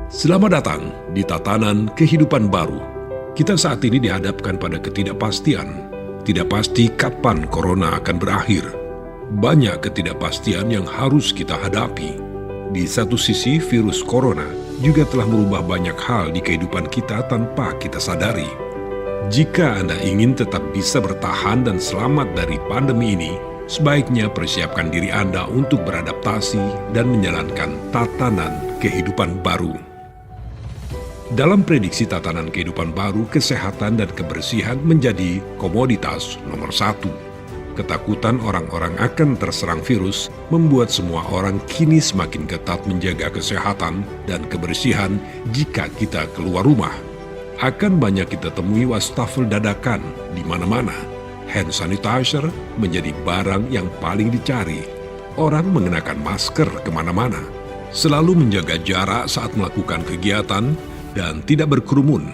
Selamat datang di tatanan kehidupan baru. Kita saat ini dihadapkan pada ketidakpastian. Tidak pasti kapan corona akan berakhir. Banyak ketidakpastian yang harus kita hadapi. Di satu sisi, virus corona juga telah merubah banyak hal di kehidupan kita tanpa kita sadari. Jika Anda ingin tetap bisa bertahan dan selamat dari pandemi ini, sebaiknya persiapkan diri Anda untuk beradaptasi dan menjalankan tatanan kehidupan baru. Dalam prediksi tatanan kehidupan baru, kesehatan dan kebersihan menjadi komoditas nomor satu. Ketakutan orang-orang akan terserang virus membuat semua orang kini semakin ketat menjaga kesehatan dan kebersihan jika kita keluar rumah. Akan banyak kita temui wastafel dadakan di mana-mana. Hand sanitizer menjadi barang yang paling dicari. Orang mengenakan masker kemana-mana. Selalu menjaga jarak saat melakukan kegiatan dan tidak berkerumun.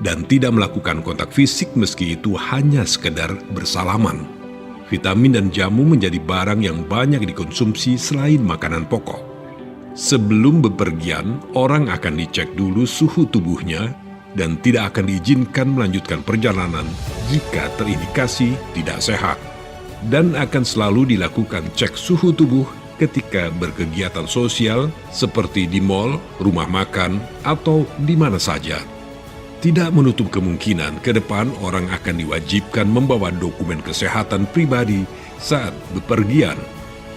Dan tidak melakukan kontak fisik meski itu hanya sekedar bersalaman. Vitamin dan jamu menjadi barang yang banyak dikonsumsi selain makanan pokok. Sebelum bepergian, orang akan dicek dulu suhu tubuhnya dan tidak akan diizinkan melanjutkan perjalanan jika terindikasi tidak sehat. Dan akan selalu dilakukan cek suhu tubuh ketika berkegiatan sosial seperti di mal, rumah makan, atau di mana saja. Tidak menutup kemungkinan ke depan orang akan diwajibkan membawa dokumen kesehatan pribadi saat bepergian.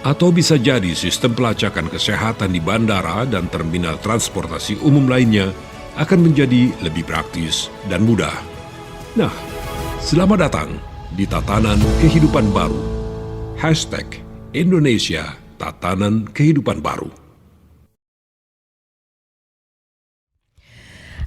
Atau bisa jadi sistem pelacakan kesehatan di bandara dan terminal transportasi umum lainnya akan menjadi lebih praktis dan mudah. Nah, selamat datang di tatanan kehidupan baru. #Indonesia Tatanan Kehidupan Baru.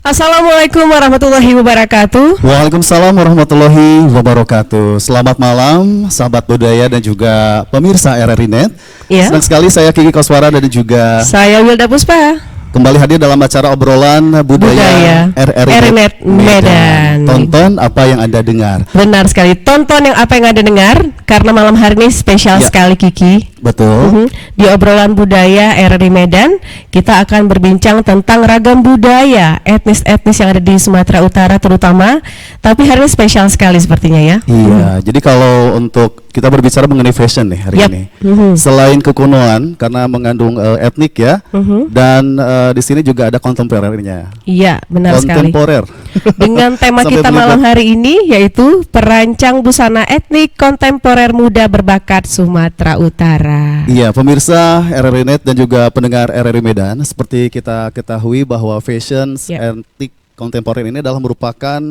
Assalamualaikum warahmatullahi wabarakatuh. Waalaikumsalam warahmatullahi wabarakatuh. Selamat malam sahabat budaya dan juga pemirsa RRI Net. Ya. Senang sekali saya Kiki Koswara dan juga Saya Wilda Puspa. kembali hadir dalam acara obrolan budaya RRI Net Medan. Tonton apa yang Anda dengar. Benar sekali, tonton yang apa yang Anda dengar. Karena malam hari ini spesial Ya. sekali Kiki. Betul. Di obrolan budaya RRI Medan, kita akan berbincang tentang ragam budaya etnis-etnis yang ada di Sumatera Utara terutama. Tapi hari ini spesial sekali sepertinya ya. Iya, jadi kalau untuk kita berbicara mengenai fashion nih hari Yap. ini. Mhm. Selain kekunoan karena mengandung etnik ya, dan di sini juga ada kontemporernya. Iya, benar sekali. Kontemporer. Dengan tema Sampai kita melibat- malam hari ini yaitu perancang busana etnik kontemporer muda berbakat Sumatera Utara. Iya, pemirsa RRI Net dan juga pendengar RRI Medan, seperti kita ketahui bahwa fashion Yep. etnik kontemporer ini adalah merupakan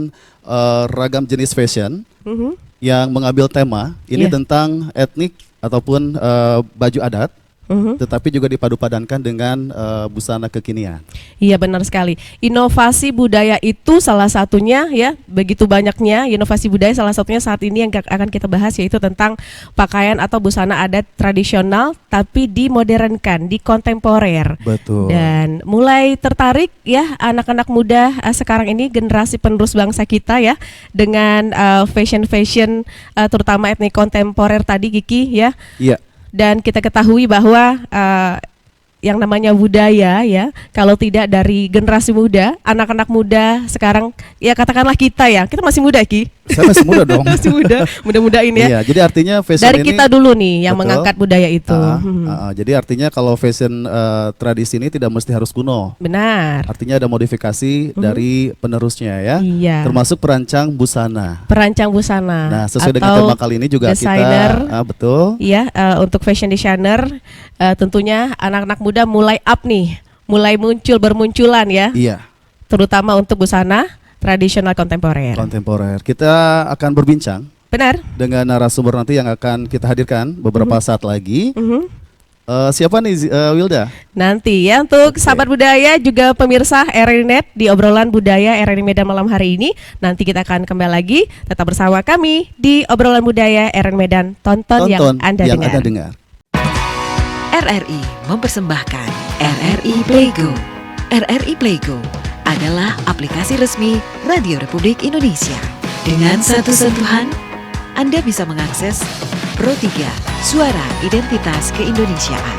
ragam jenis fashion Mhm. yang mengambil tema ini Iya. tentang etnik ataupun baju adat, tetapi juga dipadu-padankan dengan busana kekinian. Iya, benar sekali. Inovasi budaya itu salah satunya ya, begitu banyaknya inovasi budaya, salah satunya saat ini yang akan kita bahas yaitu tentang pakaian atau busana adat tradisional tapi dimodernkan, dikontemporer. Betul. Dan mulai tertarik ya anak-anak muda sekarang ini, generasi penerus bangsa kita ya, dengan fashion terutama etnik kontemporer tadi Kiki ya. Iya. Dan kita ketahui bahwa yang namanya budaya ya, kalau tidak dari generasi muda, anak-anak muda sekarang ya, katakanlah kita masih muda Ki. Saya masih muda dong. Masih muda, muda-muda ini ya. Iya, jadi artinya fashion Dari ini kita dulu nih yang Betul. mengangkat budaya itu. Jadi artinya kalau fashion tradisi ini tidak mesti harus kuno. Benar. Artinya ada modifikasi dari penerusnya ya. Iya. Termasuk perancang busana. Perancang busana. Nah, sesuai dengan atau tema kali ini juga desainer. kita betul. Iya, untuk fashion designer tentunya anak-anak muda mulai up nih, mulai bermunculan ya, Iya, terutama untuk busana tradisional kontemporer. kontemporer. Kita akan berbincang Benar. dengan narasumber nanti yang akan kita hadirkan beberapa saat lagi. Siapa nih Wilda? Nanti ya untuk sahabat budaya juga pemirsa RRI Net di obrolan budaya RRI Medan malam hari ini, nanti kita akan kembali lagi tetap bersama kami di obrolan budaya RRI Medan. Tonton yang Anda dengar. RRI mempersembahkan RRI Playgo. RRI Playgo adalah aplikasi resmi Radio Republik Indonesia. Dengan satu sentuhan, Anda bisa mengakses Pro 3 Suara Identitas Keindonesiaan,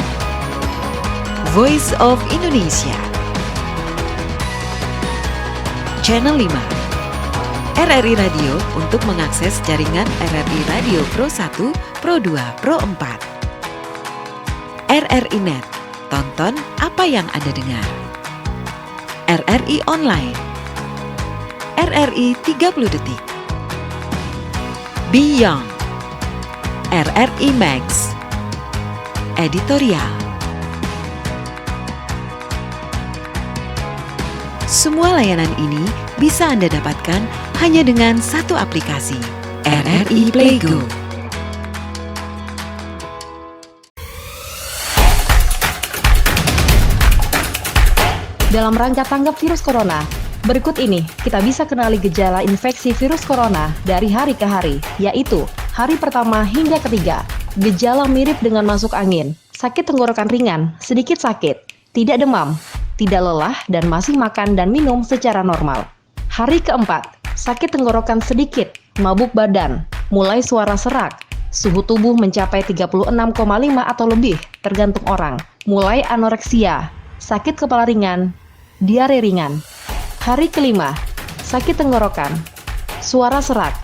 Voice of Indonesia, Channel 5. RRI Radio untuk mengakses jaringan RRI Radio Pro 1, Pro 2, Pro 4. RRI Net, tonton apa yang Anda dengar. RRI Online, RRI 30 Detik, Beyond, RRI Max, Editorial. Semua layanan ini bisa Anda dapatkan hanya dengan satu aplikasi, RRI Playgo. Dalam rangka tanggap virus corona, berikut ini kita bisa kenali gejala infeksi virus corona dari hari ke hari, yaitu hari pertama hingga ketiga. Gejala mirip dengan masuk angin, sakit tenggorokan ringan, sedikit sakit, tidak demam, tidak lelah, dan masih makan dan minum secara normal. Hari keempat, sakit tenggorokan sedikit, mabuk badan, mulai suara serak, suhu tubuh mencapai 36,5 atau lebih, tergantung orang, mulai anoreksia, sakit kepala ringan, diare ringan. Hari kelima, sakit tenggorokan, suara serak,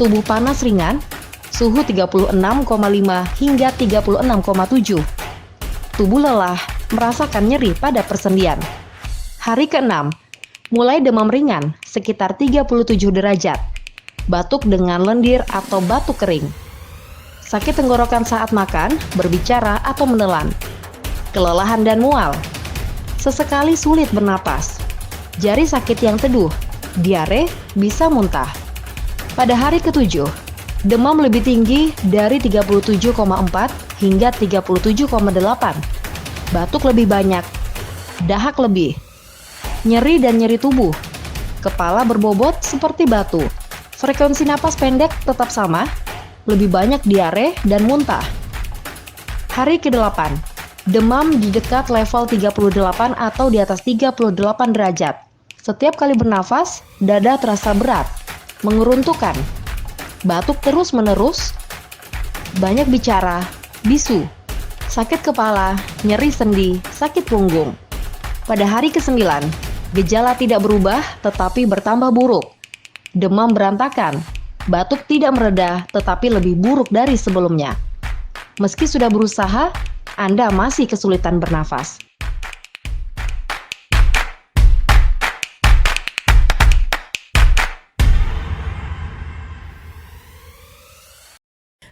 tubuh panas ringan, suhu 36,5 hingga 36,7. Tubuh lelah, merasakan nyeri pada persendian. Hari ke-6, mulai demam ringan sekitar 37 derajat, batuk dengan lendir atau batuk kering, sakit tenggorokan saat makan, berbicara atau menelan, kelelahan dan mual, sesekali sulit bernapas, jari sakit yang teduh, diare, bisa muntah. Pada hari ke-7, demam lebih tinggi dari 37,4 hingga 37,8, batuk lebih banyak, dahak lebih, nyeri dan nyeri tubuh, kepala berbobot seperti batu, frekuensi napas pendek tetap sama, lebih banyak diare dan muntah. Hari ke-8, demam di dekat level 38 atau di atas 38 derajat. Setiap kali bernafas, dada terasa berat, mengeruntukan, batuk terus-menerus, banyak bicara, bisu, sakit kepala, nyeri sendi, sakit punggung. Pada hari ke-9, gejala tidak berubah tetapi bertambah buruk. Demam berantakan, batuk tidak mereda tetapi lebih buruk dari sebelumnya. Meski sudah berusaha, Anda masih kesulitan bernafas.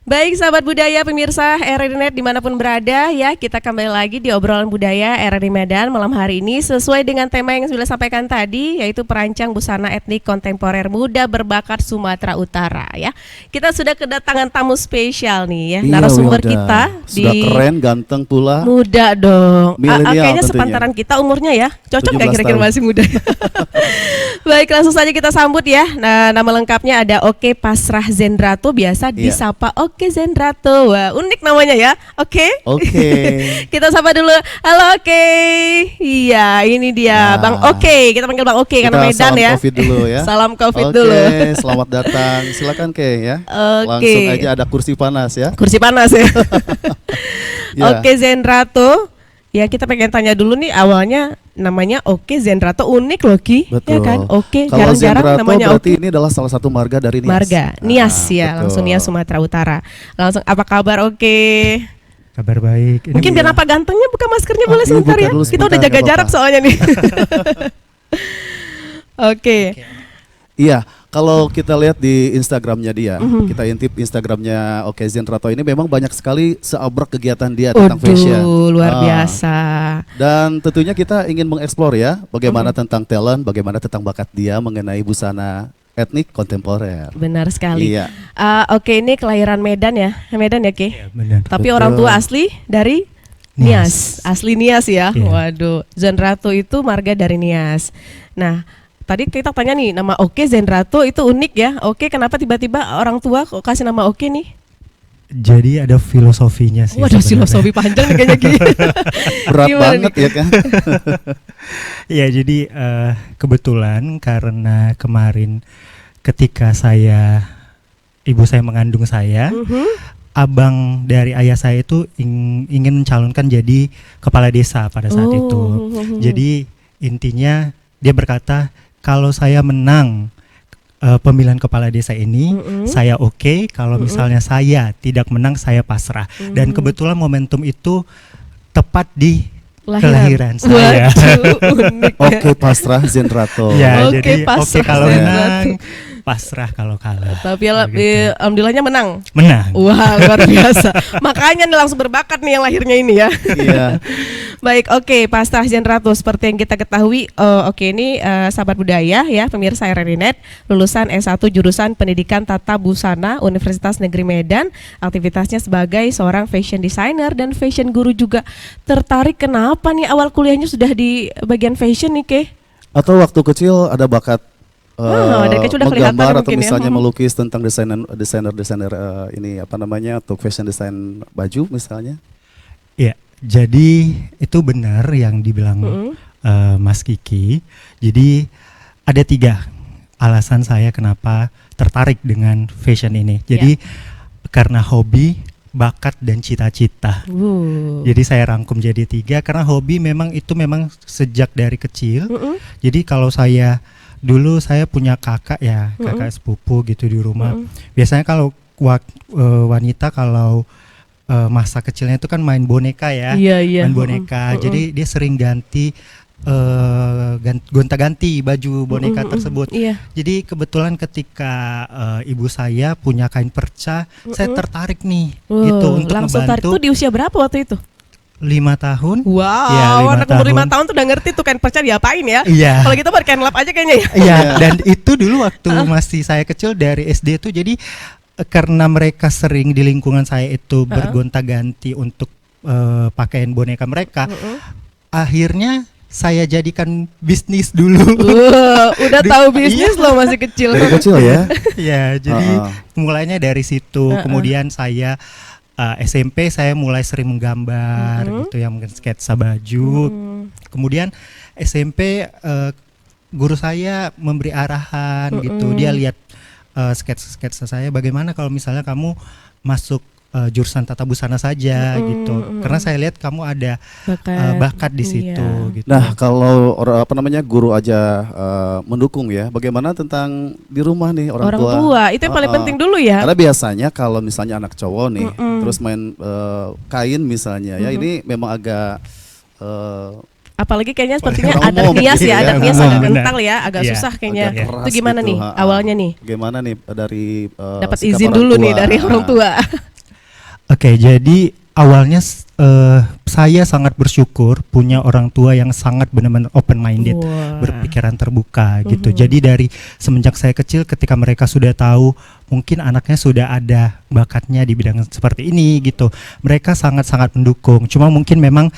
Baik sahabat budaya pemirsa RRI Net dimanapun berada ya, kita kembali lagi di obrolan budaya RRI Medan malam hari ini sesuai dengan tema yang sudah sampaikan tadi, yaitu perancang busana etnik kontemporer muda berbakat Sumatera Utara ya. Kita sudah kedatangan tamu spesial nih ya, narasumber Wilda. kita Sudah keren, ganteng pula. muda dong. Milenial Kayaknya tentunya. sepantaran kita umurnya ya, cocok nggak 17 kira-kira tahun. masih muda? Baik, langsung saja kita sambut ya. Nah, nama lengkapnya ada Oke Pasrah Zendrato, biasa Iya. disapa Oke Zendrato. Wah, unik namanya ya. Oke. Oke. Kita sapa dulu. Halo Oke. Iya, ini dia Nah. Bang Oke. Kita panggil Bang Oke karena Kita Medan salam ya. Covid dulu ya. Salam Covid Oke, dulu. selamat datang. Silakan Ke ya. Oke. Langsung aja ada kursi panas ya. Kursi panas ya. Ya. Oke Zendrato. Ya, kita pengen tanya dulu nih, awalnya namanya Oke Zendrato, unik loh Ki. Ya Betul. kan? Oke, Kalau jarang-jarang Zendrato namanya berarti Oke. ini adalah salah satu marga dari Nias. Marga Nias ya, betul. langsung Nias Sumatera Utara. Langsung apa kabar Oke? Kabar baik. Ini Mungkin biar apa gantengnya buka maskernya boleh iya, sebentar buka ya. dulu Kita sebentar, udah jaga nggak jarak apa-apa. soalnya nih. Oke. Iya, kalau kita lihat di Instagramnya dia, Mhm. kita intip Instagramnya Oke Zendrato ini memang banyak sekali seabrek kegiatan dia tentang fashion. Luar Ah. biasa. Dan tentunya kita ingin mengeksplor ya, bagaimana tentang talent, bagaimana tentang bakat dia mengenai busana etnik kontemporer. Benar sekali. Iya. Oke, ini kelahiran Medan ya. Medan ya, Ki? Ya, benar. Tapi Betul. orang tua asli dari Nias. Nias. Asli Nias ya. Iya. Waduh, Zendrato itu marga dari Nias. Nah, tadi kita tanya nih, nama Oke Zendrato itu unik ya. Oke, kenapa tiba-tiba orang tua kok kasih nama Oke nih? Jadi ada filosofinya sih. Waduh, sebenarnya. filosofi panjang nih kayaknya Ki. Berat Gimana banget nih? ya kan? Ya, jadi kebetulan karena kemarin ketika ibu saya mengandung saya, abang dari ayah saya itu ingin mencalonkan jadi kepala desa pada saat itu. Oh. Jadi intinya dia berkata, kalau saya menang pemilihan kepala desa ini, saya oke. Kalau misalnya saya tidak menang, saya pasrah. Dan kebetulan momentum itu tepat di kelahiran saya. Waduh, unik. Oke, pasrah Zenrato. Ya, Oke, jadi pasrah kalau saya. menang, pasrah kalau kalah. Tapi Begitu. alhamdulillahnya menang. Menang. Wah, luar biasa. Makanya nih langsung berbakat nih yang lahirnya ini ya. Iya. Baik, oke, Pastor Zenrato, seperti yang kita ketahui, oke ini sahabat budaya ya, pemirsa RRI Net, lulusan S1 jurusan Pendidikan Tata Busana Universitas Negeri Medan, aktivitasnya sebagai seorang fashion designer dan fashion guru juga. Tertarik kenapa nih awal kuliahnya sudah di bagian fashion nih, Ke? Atau waktu kecil ada bakat dari kecil udah kelihatan menggambar atau mungkin ya. misalnya melukis tentang desainer ini apa namanya untuk fashion design baju misalnya. Ya, jadi itu benar yang dibilang Mas Kiki. Jadi ada 3 alasan saya kenapa tertarik dengan fashion ini. Jadi karena hobi, bakat dan cita-cita. Jadi saya rangkum jadi 3 karena hobi memang sejak dari kecil. Jadi kalau dulu saya punya kakak ya, kakak sepupu gitu di rumah. Biasanya kalau wanita kalau masa kecilnya itu kan main boneka ya, Iya. main boneka. Jadi dia sering ganti gonta-ganti baju boneka tersebut. Iya. Jadi kebetulan ketika ibu saya punya kain perca, saya tertarik nih gitu untuk langsung tarik ngebantu. tuh di usia berapa waktu itu? 5 tahun. Wow, Ya, 5 anak umur 5 tahun. tahun tuh udah ngerti tuh kain perca diapain ya. Iya. Kalau kita buat kain lap aja kayaknya ya. Iya, dan itu dulu waktu masih saya kecil dari SD itu jadi karena mereka sering di lingkungan saya itu bergonta-ganti untuk pakaian boneka mereka. Akhirnya saya jadikan bisnis dulu. Udah tahu bisnis loh masih kecil. Dari kecil ya. Ya, jadi mulainya dari situ. Kemudian saya SMP saya mulai sering menggambar gitu ya, mungkin sketsa baju. Kemudian SMP guru saya memberi arahan gitu. Dia lihat sketsa saya, bagaimana kalau misalnya kamu masuk jurusan tata busana saja gitu. Karena saya lihat kamu ada bakat di situ gitu. Nah, kalau guru aja mendukung ya, bagaimana tentang di rumah nih orang tua? Itu yang paling penting dulu ya. Karena biasanya kalau misalnya anak cowok nih terus main kain misalnya ya, ini memang agak apalagi kayaknya sepertinya Orang adat umum nias gitu ya, ya. adat nias Umum, agak benar. kental ya, agak Iya, susah kayaknya. agak keras Itu gimana gitu, nih awalnya nih? Gimana nih dari Dapat sikap izin orang dulu tua? nih dari orang tua. Oke, jadi awalnya saya sangat bersyukur punya orang tua yang sangat benar-benar open minded, Wah. berpikiran terbuka gitu. Jadi dari semenjak saya kecil ketika mereka sudah tahu mungkin anaknya sudah ada bakatnya di bidang seperti ini gitu, mereka sangat-sangat mendukung. Cuma mungkin memang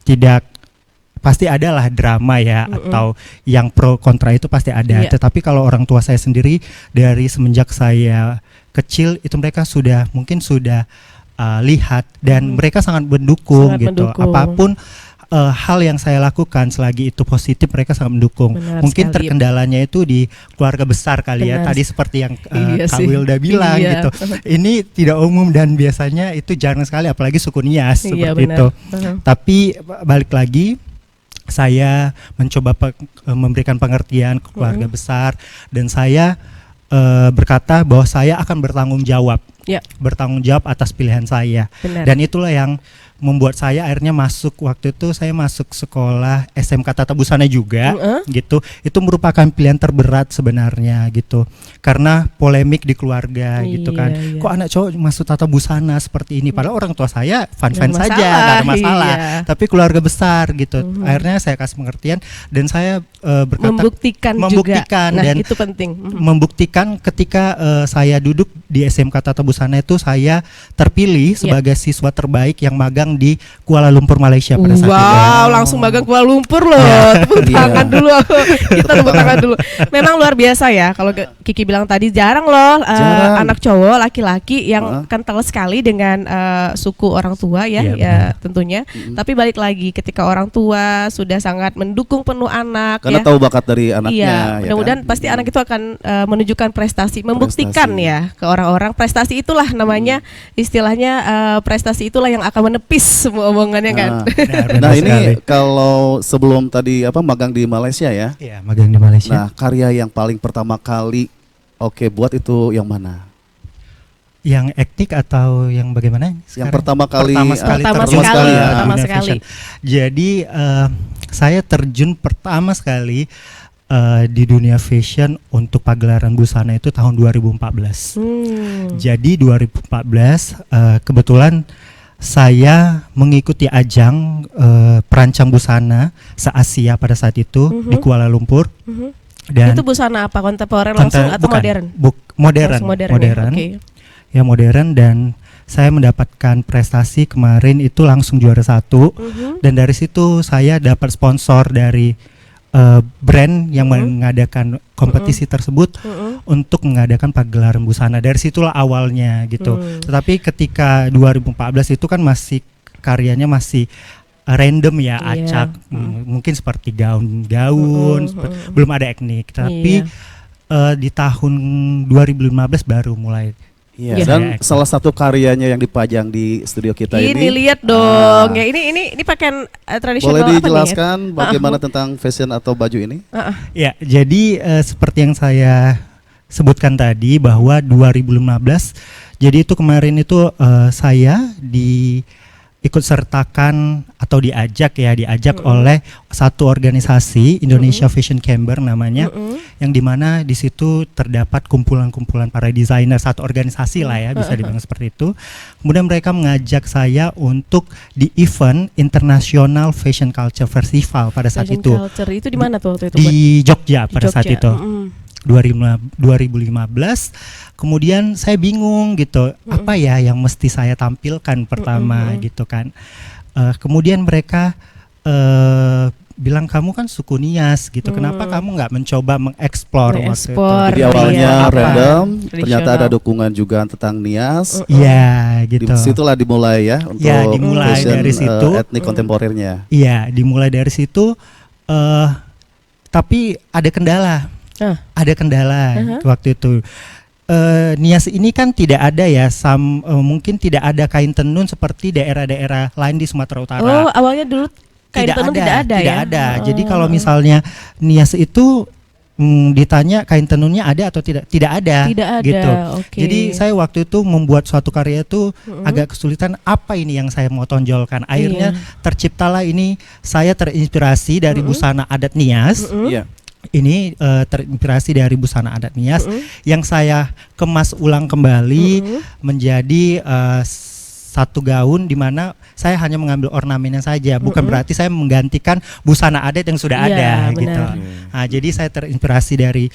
tidak pasti adalah drama ya, atau yang pro kontra itu pasti ada. Iya. Tetapi kalau orang tua saya sendiri dari semenjak saya kecil itu mereka sudah lihat dan mereka sangat mendukung Sangat gitu. mendukung. Apapun hal yang saya lakukan selagi itu positif mereka sangat mendukung. Benar Mungkin sekali. terkendalanya itu di keluarga besar kali ya. Benar. Tadi seperti yang Iya Kak sih. Wilda bilang Iya. gitu. Ini tidak umum dan biasanya itu jarang sekali apalagi suku Nias Iya, seperti benar. itu. Tapi balik lagi saya mencoba memberikan pengertian ke keluarga besar dan saya berkata bahwa saya akan bertanggung jawab. Ya. Bertanggung jawab atas pilihan saya. Benar. Dan itulah yang membuat saya akhirnya waktu itu saya masuk sekolah SMK Tata Busana juga gitu. Itu merupakan pilihan terberat sebenarnya gitu. Karena polemik di keluarga gitu kan. Iya. Kok anak cowok masuk Tata Busana seperti ini, padahal orang tua saya fine-fine Nggak saja, masalah, nggak ada masalah. iya. Tapi keluarga besar gitu. Akhirnya saya kasih pengertian dan saya berkata Membuktikan juga. Nah, dan itu penting. membuktikan ketika saya duduk di SMK Tata Busana itu saya terpilih sebagai siswa terbaik yang magang di Kuala Lumpur Malaysia pada saat itu. Wow, langsung magang Kuala Lumpur loh. Tepuk tangan dulu. Kita tepuk tangan dulu. Memang luar biasa ya. Kalau Kiki bilang tadi jarang loh Jarang. anak cowok laki-laki yang kental sekali dengan suku orang tua ya, Iya, ya tentunya. Tapi balik lagi ketika orang tua sudah sangat mendukung penuh anak Karena ya. tahu bakat dari anaknya. Iya, ya mudah-mudahan kan? pasti anak itu akan menunjukkan prestasi, membuktikan Prestasi. ya ke orang-orang. Prestasi itulah namanya, istilahnya prestasi itulah yang akan menepis habis semua omongannya kan. Benar Nah ini sekali. kalau sebelum tadi magang di Malaysia ya. Iya, magang di Malaysia. Nah karya yang paling pertama kali buat itu yang mana? Yang etnik atau yang bagaimana? Yang pertama kali, pertama sekali Pertama terjun sekali, ke pertama dunia sekali. fashion. Jadi saya terjun pertama sekali di dunia fashion untuk pagelaran busana itu tahun 2014. Jadi 2014 kebetulan saya mengikuti ajang perancang busana se-Asia pada saat itu di Kuala Lumpur. Dan Itu busana apa? Kontemporer langsung atau bukan, modern? Modern. Langsung modern. Modern. Oke. Ya modern, dan saya mendapatkan prestasi kemarin itu langsung juara 1. Dan dari situ saya dapat sponsor dari brand yang mengadakan kompetisi tersebut untuk mengadakan pagelaran busana. Dari situlah awalnya gitu. Tetapi ketika 2014 itu kan masih karyanya masih random ya, Iya. acak, mungkin seperti gaun-gaun, belum ada etnik. Tapi di tahun 2015 baru mulai. Iya. Iya. Dan salah satu karyanya yang dipajang di studio kita Ini ini. lihat dong. Ya ini pakaian tradisional Boleh apa nih? dijelaskan bagaimana tentang fashion atau baju ini? Ya, jadi seperti yang saya sebutkan tadi bahwa 2015, jadi itu kemarin itu saya ikut sertakan atau diajak oleh satu organisasi Indonesia Fashion Chamber namanya, yang dimana di situ terdapat kumpulan-kumpulan para desainer, satu organisasi lah ya, bisa dibilang seperti itu. Kemudian mereka mengajak saya untuk di event International Fashion Culture Festival pada saat Fashion itu culture itu di mana tuh waktu itu? di Jogja Di pada saat Jogja. itu. 2015, kemudian saya bingung gitu, apa ya yang mesti saya tampilkan pertama gitu kan. Kemudian mereka bilang, kamu kan suku Nias gitu, kenapa kamu nggak mencoba mengeksplor waktu itu? Ekspor. Jadi awalnya Iya. random, Tradisional. ternyata ada dukungan juga tentang Nias. Iya Di gitu. situlah dimulai ya untuk Ya, dimulai fashion, dari situ. etnik kontemporernya. Iya, dimulai dari situ. Tapi ada kendala. Ada kendala waktu itu. Nias ini kan tidak ada ya, mungkin tidak ada kain tenun seperti daerah-daerah lain di Sumatera Utara. Oh, awalnya dulu kain tenun tidak ada ya? ada. Jadi kalau misalnya Nias itu ditanya kain tenunnya ada atau tidak ada. Tidak ada, Gitu. oke. Jadi saya waktu itu membuat suatu karya itu agak kesulitan, apa ini yang saya mau tonjolkan. Akhirnya terciptalah ini, saya terinspirasi dari busana adat Nias. Iya. Ini terinspirasi dari busana adat Nias yang saya kemas ulang kembali menjadi satu gaun, di mana saya hanya mengambil ornamennya saja, bukan berarti saya menggantikan busana adat yang sudah Iya, ada benar. gitu. Nah, jadi saya terinspirasi dari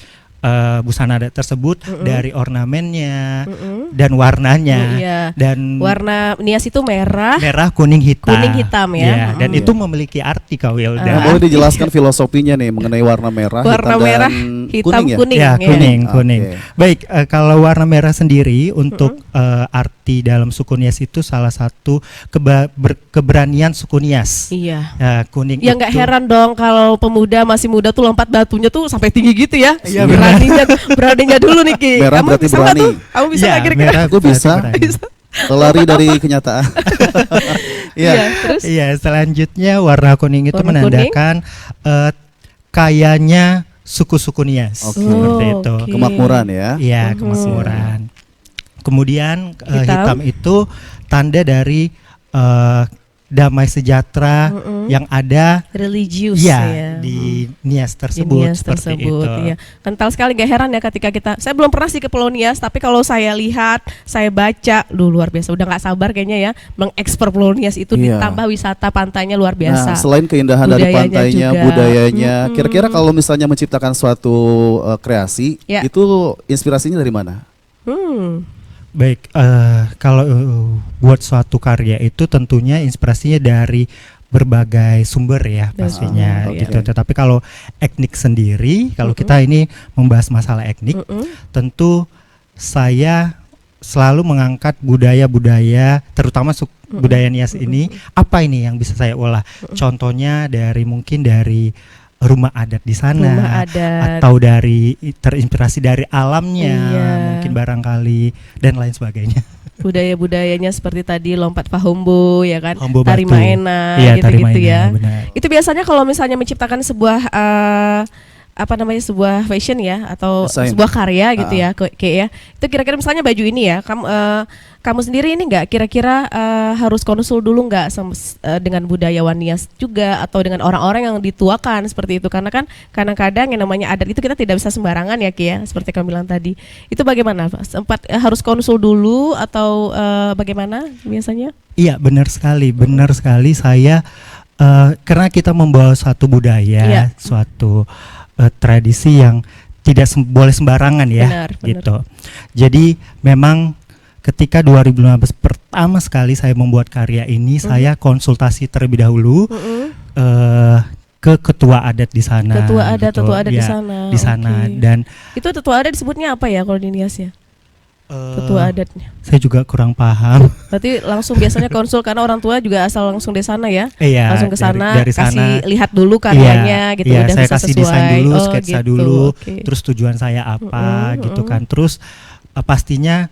busana adat tersebut, dari ornamennya dan warnanya. Iya. Dan Warna Nias itu merah. merah, kuning, hitam. Kuning, hitam ya. Dan itu memiliki arti, Kak Wilda. Nah, boleh dijelaskan filosofinya nih mengenai warna merah, Warna hitam merah, dan hitam, kuning ya? kuning. Ya, kuning, Oke. kuning. Baik, kalau warna merah sendiri untuk arti dalam suku Nias itu salah satu keberanian suku Nias. Iya. Ya, kuning Ya nggak itu- heran dong kalau pemuda masih muda tuh lompat batunya tuh sampai tinggi gitu ya. Iya, Beraninya dulu nih Ki. Merah Kamu berarti bisa nggak berani. tuh? Kamu bisa Ya, nggak kira-kira? merah Aku bisa. berarti berani. Lari dari kenyataan. Iya. Iya, terus Iya, selanjutnya warna kuning itu Warna menandakan kayanya suku-suku Nias. Oke. Seperti Oh, itu. oke. Kemakmuran ya. Iya, kemakmuran. Kemudian hitam itu tanda dari damai sejahtera yang ada religius ya di Nias di tersebut, Nias seperti tersebut. itu. Iya. Kental sekali, gak heran ya ketika saya belum pernah sih ke Pulau Nias, tapi kalau saya lihat, saya baca, luar biasa. Udah nggak sabar kayaknya ya mengeksplor Pulau Nias itu, Iya. ditambah wisata pantainya luar Nah, biasa. selain keindahan dari Budayanya pantainya, juga. budayanya, kira-kira kalau misalnya menciptakan suatu kreasi, Ya. itu inspirasinya dari mana? Baik, kalau buat suatu karya itu tentunya inspirasinya dari berbagai sumber ya pastinya sumber, gitu. oke. Tetapi kalau etnik sendiri, kalau kita ini membahas masalah etnik, tentu saya selalu mengangkat budaya-budaya, terutama budaya Nias ini, apa ini yang bisa saya olah? Contohnya mungkin dari rumah adat di sana, Rumah adat. atau dari terinspirasi dari alamnya, Iya. mungkin barangkali dan lain sebagainya. budaya-budayanya seperti tadi lompat fahombo ya kan, Hombo tari batu. maena Iya, tari gitu-gitu maena, ya. benar. Itu biasanya kalau misalnya menciptakan sebuah sebuah fashion ya atau Desain. sebuah karya gitu ya kayak ya. Itu kira-kira misalnya baju ini ya, kamu sendiri ini nggak kira-kira harus konsul dulu nggak dengan budayawan Nias juga atau dengan orang-orang yang dituakan seperti itu, karena kan kadang-kadang yang namanya adat itu kita tidak bisa sembarangan ya Ki ya, seperti kamu bilang tadi. Itu bagaimana Pak? Sempat harus konsul dulu atau bagaimana biasanya? Iya, benar sekali. Saya karena kita membawa suatu budaya, Iya. suatu tradisi yang tidak boleh sembarangan ya, Benar. gitu. Jadi memang ketika 2015 pertama sekali saya membuat karya ini, saya konsultasi terlebih dahulu ke ketua adat di sana. Tetua adat di Ya, sana. Di sana. Oke. Dan Itu tetua adat disebutnya apa ya kalau di Nias ya? Tetua adatnya. saya juga kurang paham. Berarti langsung biasanya konsul karena orang tua juga asal langsung dari sana ya. Iya, Langsung ke sana, dari kasih sana. lihat dulu karyanya gitu, Iya, udah saya bisa kasih sesuai. desain dulu, Oh, sketsa gitu, dulu, oke. terus tujuan saya apa gitu kan. Terus pastinya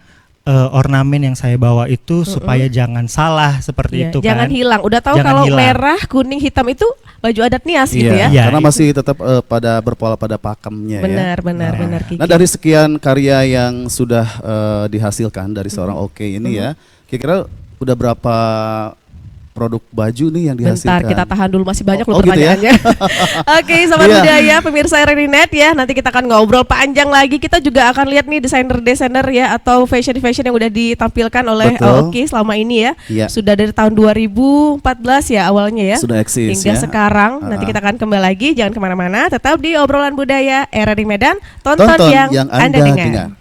ornamen yang saya bawa itu supaya jangan salah seperti Iya, itu kan. jangan hilang. Udah tahu Jangan kalau hilang. merah, kuning, hitam itu baju adat Nias gitu ya. Iya, karena itu. masih tetap pada berpola pada pakemnya ya. Benar Kiki. Nah, dari sekian karya yang sudah dihasilkan dari seorang Oke ini ya, kira-kira udah berapa produk baju nih yang dihasilkan? Bentar, kita tahan dulu, masih banyak loh Oh, gitu ya? pertanyaannya. Oke, Sobat Iya. Budaya, pemirsa RRI Net ya. Nanti kita akan ngobrol panjang lagi. Kita juga akan lihat nih desainer-desainer ya atau fashion-fashion yang udah ditampilkan oleh Betul. Oke selama ini ya. Iya. Sudah dari tahun 2014 ya awalnya ya. Sudah eksis hingga ya. sekarang. Nanti kita akan kembali lagi, jangan kemana-mana. Tetap di obrolan budaya RRI Medan. Tonton, Tonton yang Anda dengar.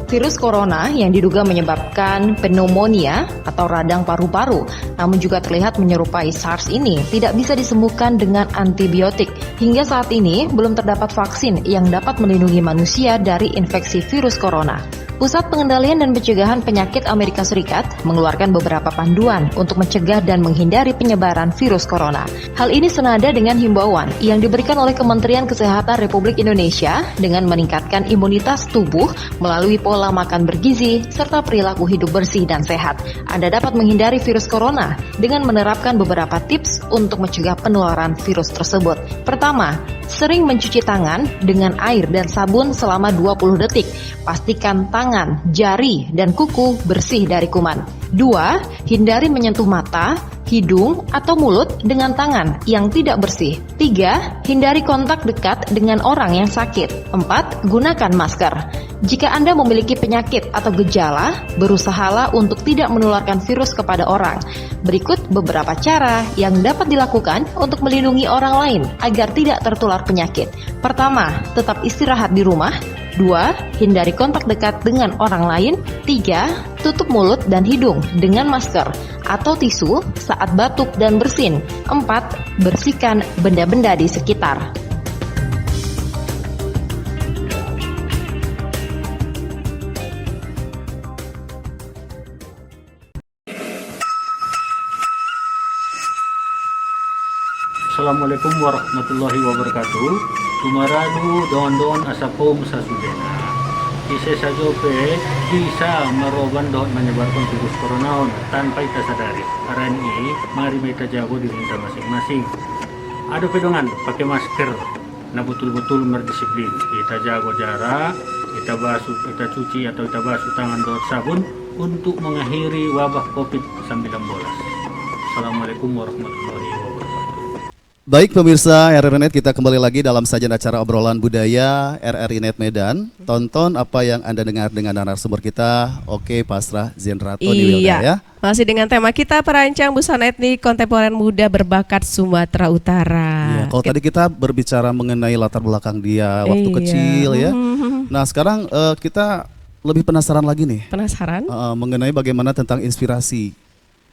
Virus corona yang diduga menyebabkan pneumonia atau radang paru-paru, namun juga terlihat menyerupai SARS ini, tidak bisa disembuhkan dengan antibiotik. Hingga saat ini belum terdapat vaksin yang dapat melindungi manusia dari infeksi virus corona. Pusat Pengendalian dan Pencegahan Penyakit Amerika Serikat mengeluarkan beberapa panduan untuk mencegah dan menghindari penyebaran virus corona. Hal ini senada dengan himbauan yang diberikan oleh Kementerian Kesehatan Republik Indonesia dengan meningkatkan imunitas tubuh melalui pola makan bergizi serta perilaku hidup bersih dan sehat. Anda dapat menghindari virus corona dengan menerapkan beberapa tips untuk mencegah penularan virus tersebut. Pertama, sering mencuci tangan dengan air dan sabun selama 20 detik. Pastikan tangan, jari, dan kuku bersih dari kuman. 2. Hindari menyentuh mata, hidung, atau mulut dengan tangan yang tidak bersih. 3. Hindari kontak dekat dengan orang yang sakit. 4. Gunakan masker. Jika Anda memiliki penyakit atau gejala, berusahalah untuk tidak menularkan virus kepada orang. Berikut beberapa cara yang dapat dilakukan untuk melindungi orang lain agar tidak tertular penyakit. Pertama, tetap istirahat di rumah. 2. Hindari kontak dekat dengan orang lain. 3. Tutup mulut dan hidung dengan masker atau tisu saat batuk dan bersin. 4. Bersihkan benda-benda di sekitar. Assalamualaikum warahmatullahi wabarakatuh. Tumaradu don asapom sasudena. Kise sajope bisa meroban doon menyebarkan virus corona tanpa kita sadari. Karena ini mari kita jago diri kita masing-masing. Ada pedongan pakai masker. Nah betul-betul berdisiplin. Kita jago jarak, kita basuh, kita cuci atau kita basuh tangan dengan sabun untuk mengakhiri wabah COVID-19. Assalamualaikum warahmatullahi wabarakatuh. Baik pemirsa RRI Net, kita kembali lagi dalam sajian acara obrolan budaya RRI Net Medan. Tonton apa yang Anda dengar dengan narasumber kita, Oke Pasrah Zenrato di Wilda ya. Masih dengan tema kita perancang busana etnik kontemporer muda berbakat Sumatera Utara. Iya, kalau tadi kita berbicara mengenai latar belakang dia waktu Iya. kecil ya. Nah sekarang kita lebih penasaran lagi nih Penasaran? mengenai bagaimana tentang inspirasi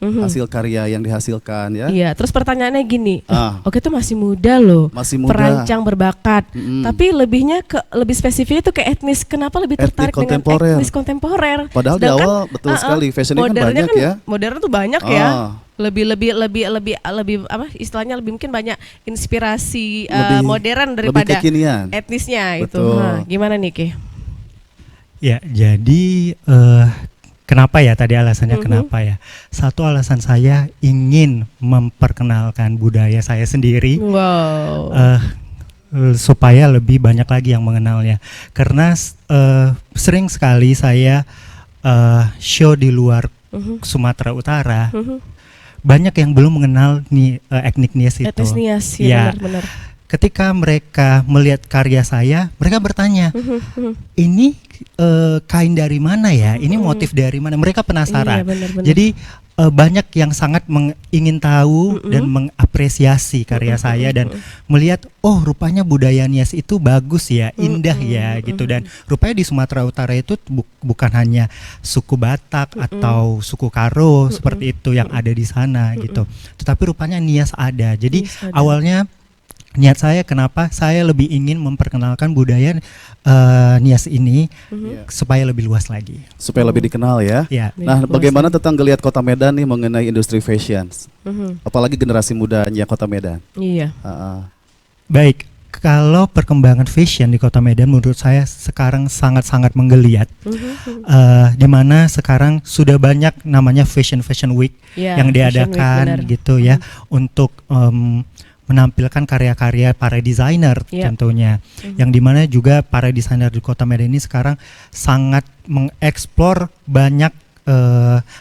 hasil karya yang dihasilkan ya. Iya, terus pertanyaannya gini, Ah. Oke tuh masih muda loh, Masih muda. perancang berbakat, Mm-mm. tapi lebih spesifiknya tuh ke etnis. Kenapa lebih Etnik tertarik dengan kontemporer. etnis kontemporer? Padahal di awal betul sekali, fashionnya kan modernnya banyak ya. Modern tuh banyak ya. Ah. Lebih apa istilahnya lebih mungkin banyak inspirasi Lebih- modern lebih daripada kekinian. etnisnya itu. Betul. Nah, gimana nih Ki? Ya, jadi kenapa ya tadi alasannya kenapa ya? Satu alasan saya ingin memperkenalkan budaya saya sendiri. Wow. Supaya lebih banyak lagi yang mengenalnya. Karena sering sekali saya show di luar Sumatera Utara, banyak yang belum mengenal nih etnik Nias itu. Etnis Nias, Ya. ya benar-benar. Ketika mereka melihat karya saya, mereka bertanya, ini kain dari mana ya? Ini motif dari mana? Mereka penasaran. Iya, benar-benar. Jadi banyak yang sangat ingin tahu dan mengapresiasi karya saya dan melihat, oh rupanya budaya Nias itu bagus ya, indah ya gitu. Dan rupanya di Sumatera Utara itu bukan hanya suku Batak atau suku Karo seperti itu yang ada di sana gitu. Tetapi rupanya Nias ada. Jadi Nias ada. awalnya niat saya kenapa saya lebih ingin memperkenalkan budaya Nias ini supaya lebih luas lagi. Supaya lebih dikenal ya. Ya. Nah, Luas bagaimana tentang geliat Kota Medan nih mengenai industri fashion? Apalagi generasi mudanya Kota Medan. Iya. Baik, kalau perkembangan fashion di Kota Medan menurut saya sekarang sangat-sangat menggeliat. Di mana sekarang sudah banyak namanya fashion week Ya, yang Fashion Week, diadakan benar. gitu ya untuk menampilkan karya-karya para desainer Ya. tentunya. Yang dimana juga para desainer di Kota Medan ini sekarang sangat mengeksplor banyak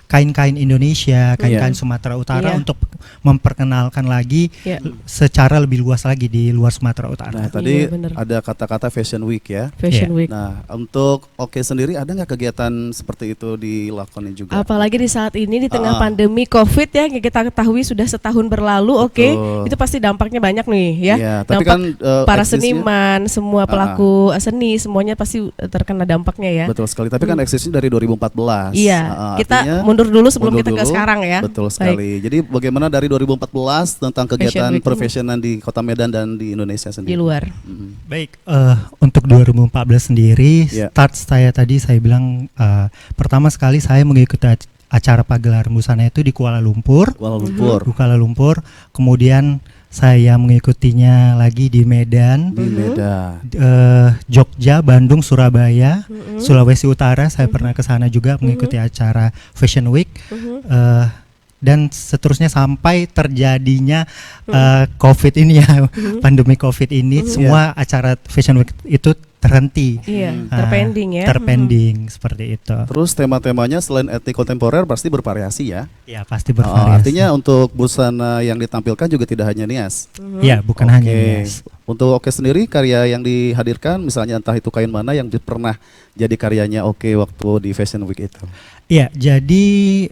kain-kain Indonesia, kain-kain Sumatera Utara Iya. untuk memperkenalkan lagi Ya. secara lebih luas lagi di luar Sumatera Utara. Nah, tadi Iya, bener. ada kata-kata Fashion Week ya. Fashion Week. Nah, untuk Oke sendiri ada nggak kegiatan seperti itu dilakukan juga? Apalagi di saat ini di tengah Ah. pandemi COVID ya, yang kita ketahui sudah setahun berlalu, oke, Betul. itu pasti dampaknya banyak nih ya. Iya, tapi Dampak kan para eksisnya- seniman, semua pelaku seni, semuanya pasti terkena dampaknya ya. Betul sekali. Tapi kan eksisnya dari 2014. Iya, kita artinya mundur dulu sebelum mundur kita ke dulu. sekarang ya. Betul Baik. sekali. Jadi bagaimana dari 2014 tentang kegiatan Week. profesional di Kota Medan dan di Indonesia Di sendiri? luar. Baik, untuk 2014 sendiri, Ya. start saya tadi saya bilang pertama sekali saya mengikuti acara pagelaran busana itu di Kuala Lumpur. Kuala Lumpur. Di Kuala Lumpur, kemudian saya mengikutinya lagi di Medan, Di Medan. Jogja, Bandung, Surabaya, Sulawesi Utara. Saya pernah ke sana juga mengikuti acara Fashion Week. Dan seterusnya sampai terjadinya COVID ini ya, pandemi COVID ini, semua acara Fashion Week itu terhenti. Iya, terpending ya. Terpending seperti itu. Terus tema-temanya selain etnik kontemporer pasti bervariasi ya. Ya pasti bervariasi. Artinya untuk busana yang ditampilkan juga tidak hanya Nias. Ya bukan Oke. hanya Nias. Untuk Oke sendiri karya yang dihadirkan misalnya entah itu kain mana yang pernah jadi karyanya Oke waktu di Fashion Week itu. Ya jadi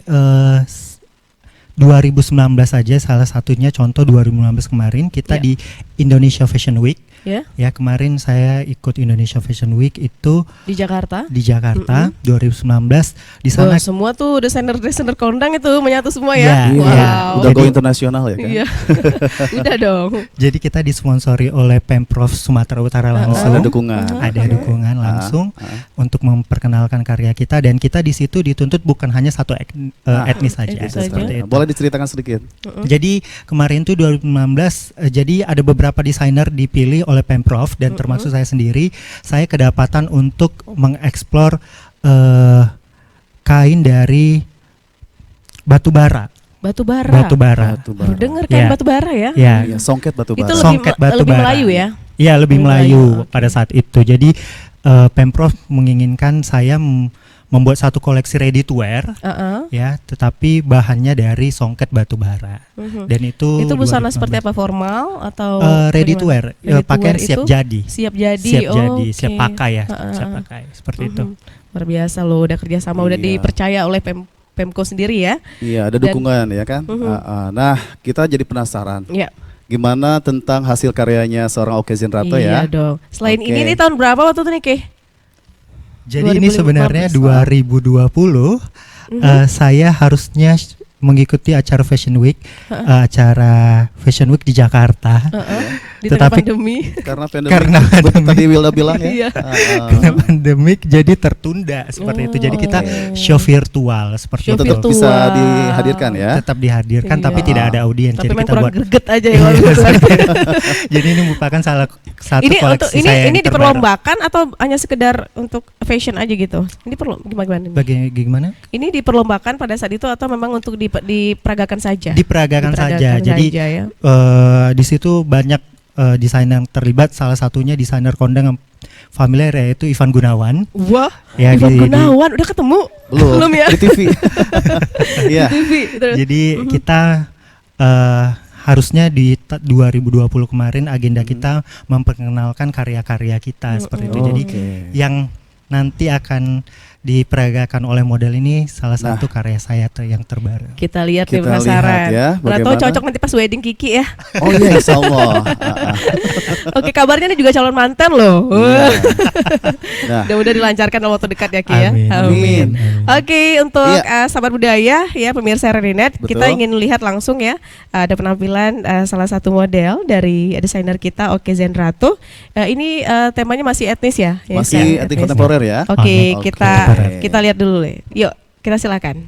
2019 saja salah satunya contoh 2019 kemarin kita Ya. di Indonesia Fashion Week. Ya, Ya kemarin saya ikut Indonesia Fashion Week itu di Jakarta. di Jakarta 2019 di sana. Wah, semua tuh desainer kondang itu menyatu semua ya. Ya, Wow. ya. Udah go Jadi- internasional ya kan? Iya. Udah dong. Jadi kita disponsori oleh Pemprov Sumatera Utara Oh, langsung. ada dukungan. Ada dukungan langsung untuk memperkenalkan karya kita dan kita di situ dituntut bukan hanya satu etnis saja etnis seperti saja. itu. Boleh diceritakan sedikit? Jadi kemarin tuh 2019 jadi ada beberapa desainer dipilih oleh Pemprov dan termasuk saya sendiri. Saya kedapatan untuk mengeksplor kain dari batu bara. Batu bara. Batu Baru bara. denger kan Ya. batu bara ya? Ya, Iya, songket batu Itu bara. lebih Songket batu lebih bara. Melayu ya. ya lebih Lebih Melayu Melayu, pada saat itu. Jadi Pemprov menginginkan saya membuat satu koleksi ready to wear. Ya, tetapi bahannya dari songket batu bara. Dan itu Busana 2019. seperti apa, formal atau Ready to wear, Ready to pakaian wear siap itu jadi. Siap jadi. Siap Oh, jadi, oke. siap pakai ya, Ha-ha. siap pakai seperti itu. Luar biasa loh, udah kerjasama, udah Iya. dipercaya oleh Pemko sendiri ya. Iya, ada Dan- dukungan ya kan? Nah, kita jadi penasaran. Ya. Gimana tentang hasil karyanya seorang Oke Zenrato Iya ya? dong. Selain Oke. ini nih tahun berapa waktu itu nih, Ke? Jadi ini 2015. sebenarnya 2020 saya harusnya mengikuti acara Fashion Week, acara Fashion Week di Jakarta. Di tengah Tetapi pandemi. Karena pandemi. Iya. Betul tadi Wilda bilang ya. karena pandemik jadi tertunda seperti itu. Jadi kita show virtual seperti Show itu. Tetap bisa virtual. dihadirkan ya. Tetap dihadirkan tapi Iya. tidak ada audiens. Tapi Jadi main kita kurang buat. greget aja ya kalau gitu. Jadi ini merupakan salah satu Ini koleksi untuk saya yang ini terbaru. diperlombakan atau hanya sekedar untuk fashion aja gitu? Ini perlu gimana ini? Gimana? Ini diperlombakan pada saat itu atau memang untuk diperagakan saja? Diperagakan saja. Jadi ya. di situ banyak desainer yang terlibat. Salah satunya desainer kondang yang familiar yaitu Ivan Gunawan. Wah, Ya, Ivan di- Gunawan udah ketemu? Belum ya? di TV. Iya. TV, terus. Jadi kita harusnya di 2020 kemarin agenda kita memperkenalkan karya-karya kita seperti itu. Jadi Oke. yang nanti akan diperagakan oleh model ini salah Nah. satu karya saya yang terbaru. Kita lihat nih Kita penasaran. lihat ya, Mana tahu bagaimana. cocok nanti pas wedding Kiki ya. Oh iya, insyaallah. Oke, kabarnya ini juga calon mantan loh. Iya. Nah, Mudah-mudahan dilancarkan dalam waktu dekat ya Ki ya. Amin. Amin. Oke, untuk Iya. sahabat budaya ya pemirsa RRI.net, Betul. kita ingin lihat langsung ya ada penampilan salah satu model dari desainer kita Oke Zenrato. Ini temanya masih etnis ya? Ya, masih Kak? etnik kontemporer ya. Oke, Oke. kita lihat dulu. Yuk, kita silakan.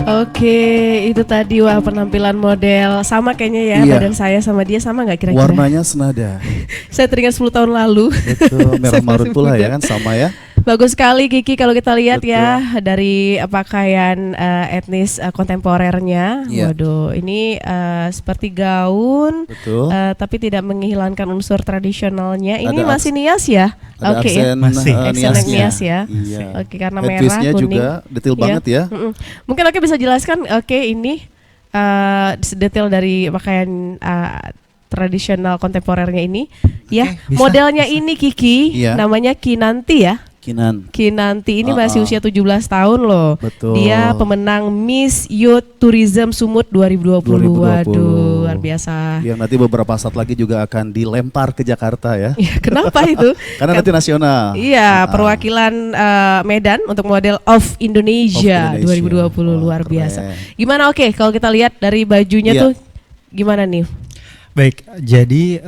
Oke, itu tadi wah penampilan model sama kayaknya ya Iya. badan saya sama dia sama nggak kira-kira? Warnanya senada. Saya teringat 10 tahun lalu. Betul, merah Saya marun masih pula muda. ya kan sama ya. Bagus sekali Kiki kalau kita lihat Betul. ya dari pakaian etnis kontemporernya. Iya. Waduh, ini seperti gaun Betul. tapi tidak menghilangkan unsur tradisionalnya. Ini Ada masih nias ya? Ada Oke ya. aksen Masih. Aksen yang niasnya. nias ya. Iya. Oke, karena merah, Headpiece-nya kuning. juga detail Iya. banget ya. Mm-mm. Mungkin Oke bisa jelaskan Oke ini detail dari pakaian tradisional kontemporernya ini ya. bisa, Modelnya ini Kiki Iya. namanya Kinanti ya. Kinanti Kinanti ini masih usia 17 tahun loh. Betul. Dia pemenang Miss Youth Tourism Sumut 2020. Waduh, luar biasa. yang nanti beberapa saat lagi juga akan dilempar ke Jakarta ya. Ya, kenapa itu? Karena nanti nasional. Iya, perwakilan Medan untuk model of Indonesia, Of Indonesia. 2020 Wah, luar keren. biasa. Gimana Oke kalau kita lihat dari bajunya Iya. tuh gimana nih? Baik, jadi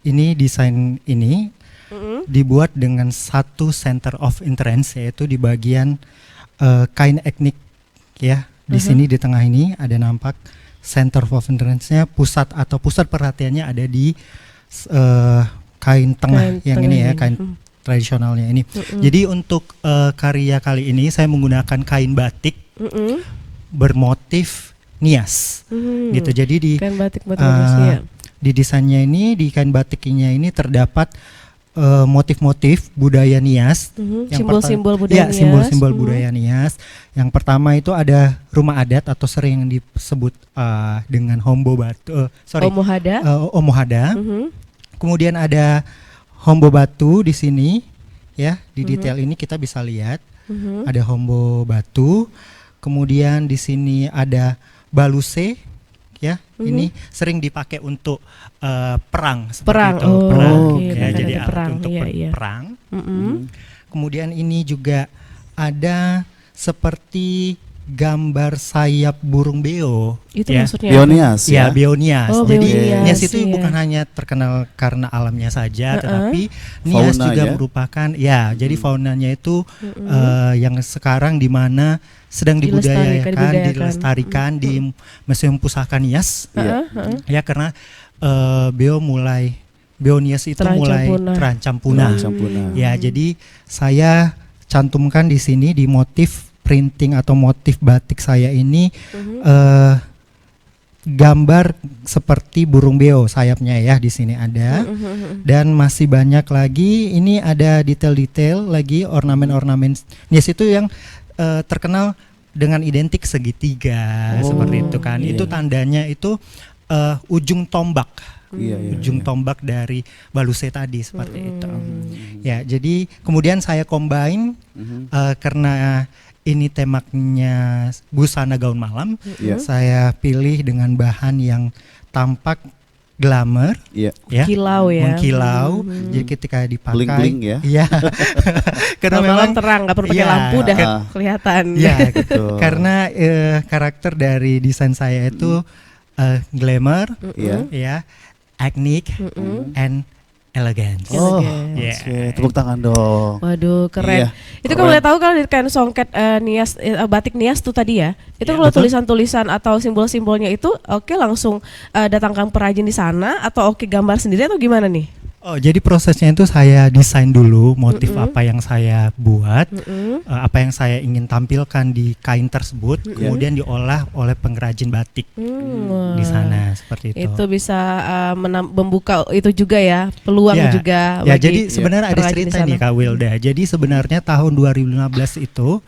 ini desain ini dibuat dengan satu center of interest yaitu di bagian kain etnik ya. Di sini di tengah ini ada nampak center of interest-nya, pusat perhatiannya ada di kain tengah Kain yang tengah ini ya, ini. kain tradisionalnya ini. Jadi untuk karya kali ini saya menggunakan kain batik Mm-mm. bermotif nias Hmm. gitu. Jadi di Kain batik bagus ya. di desainnya ini, di kain batiknya ini terdapat motif-motif budaya Nias. Yang Simbol-simbol pertama- budaya ya, Nias. simbol-simbol budaya Nias. Yang pertama itu ada rumah adat atau sering disebut dengan Hombo Batu. Omohada. Omohada. Mhm. Kemudian ada Hombo Batu di sini, ya di detail ini kita bisa lihat ada Hombo Batu. Kemudian di sini ada Baluse, ya ini sering dipakai untuk perang seperti Perang. itu. Oh, Perang, oke, ya, bahkan jadi ada alat perang, untuk iya, iya. perang. Mm-mm. Kemudian ini juga ada seperti gambar sayap burung beo. Itu ya. maksudnya Bionias Ya, ya. bionias. Oh, Jadi bionias, nias itu iya. bukan hanya terkenal karena alamnya saja, tetapi nias Fauna juga ya? merupakan jadi faunanya itu yang sekarang di mana sedang Dilestarikan. dilestarikan di Museum Pusaka Nias. Iya. Ya, karena bionias itu Terancam mulai punah. terancam punah. Terancam punah. Ya, jadi saya cantumkan di sini di motif printing atau motif batik saya ini gambar seperti burung beo sayapnya ya, di sini ada. Dan masih banyak lagi, ini ada detail-detail lagi, ornamen-ornamen nias itu yang terkenal dengan identik segitiga seperti itu kan. iya. Itu tandanya itu ujung tombak. Iya, iya, Ujung tombak dari baluse tadi seperti itu. Ya, jadi kemudian saya combine karena ini temanya busana gaun malam, Iya. saya pilih dengan bahan yang tampak glamour, Iya. ya, Kilau ya. mengkilau. Jadi ketika dipakai, Bling-bling ya. Iya. Karena Kalau memang malam terang, nggak perlu pakai Iya. lampu dah kelihatan. ya, Betul. karena karakter dari desain saya itu glamour, Iya. ya, ethnic, and elegance. Oh, Elegance. oke. Tepuk tangan dong. Waduh, keren. Iya, Itu keren. kalau boleh tahu kalau di kain songket nias batik nias tuh tadi ya. Itu Iya, kalau betul. tulisan-tulisan atau simbol-simbolnya itu oke langsung datangkan perajin di sana atau oke gambar sendiri atau gimana nih? Oh, jadi prosesnya itu saya desain dulu motif apa yang saya buat, apa yang saya ingin tampilkan di kain tersebut, kemudian diolah oleh pengrajin batik di sana seperti itu. Itu bisa membuka itu juga ya, peluang Ya, juga ya, bagi jadi sebenarnya ada perajin di cerita sana. nih Kak Wilda. Jadi sebenarnya tahun 2015 itu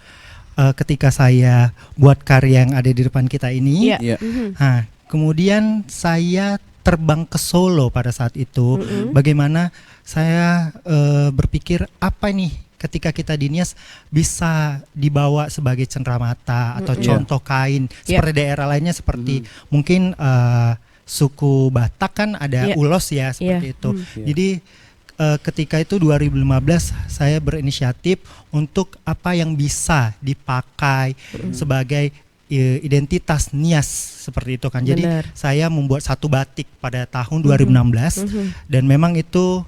ketika saya buat karya yang ada di depan kita ini, Iya. Iya. nah, kemudian saya terbang ke Solo pada saat itu. Bagaimana saya berpikir apa nih ketika kita di Nias bisa dibawa sebagai cenderamata atau contoh kain seperti daerah lainnya seperti mungkin suku Batak kan ada ulos ya seperti itu. Jadi ketika itu 2015 saya berinisiatif untuk apa yang bisa dipakai sebagai identitas Nias seperti itu kan. Jadi Benar. saya membuat satu batik pada tahun 2016 dan memang itu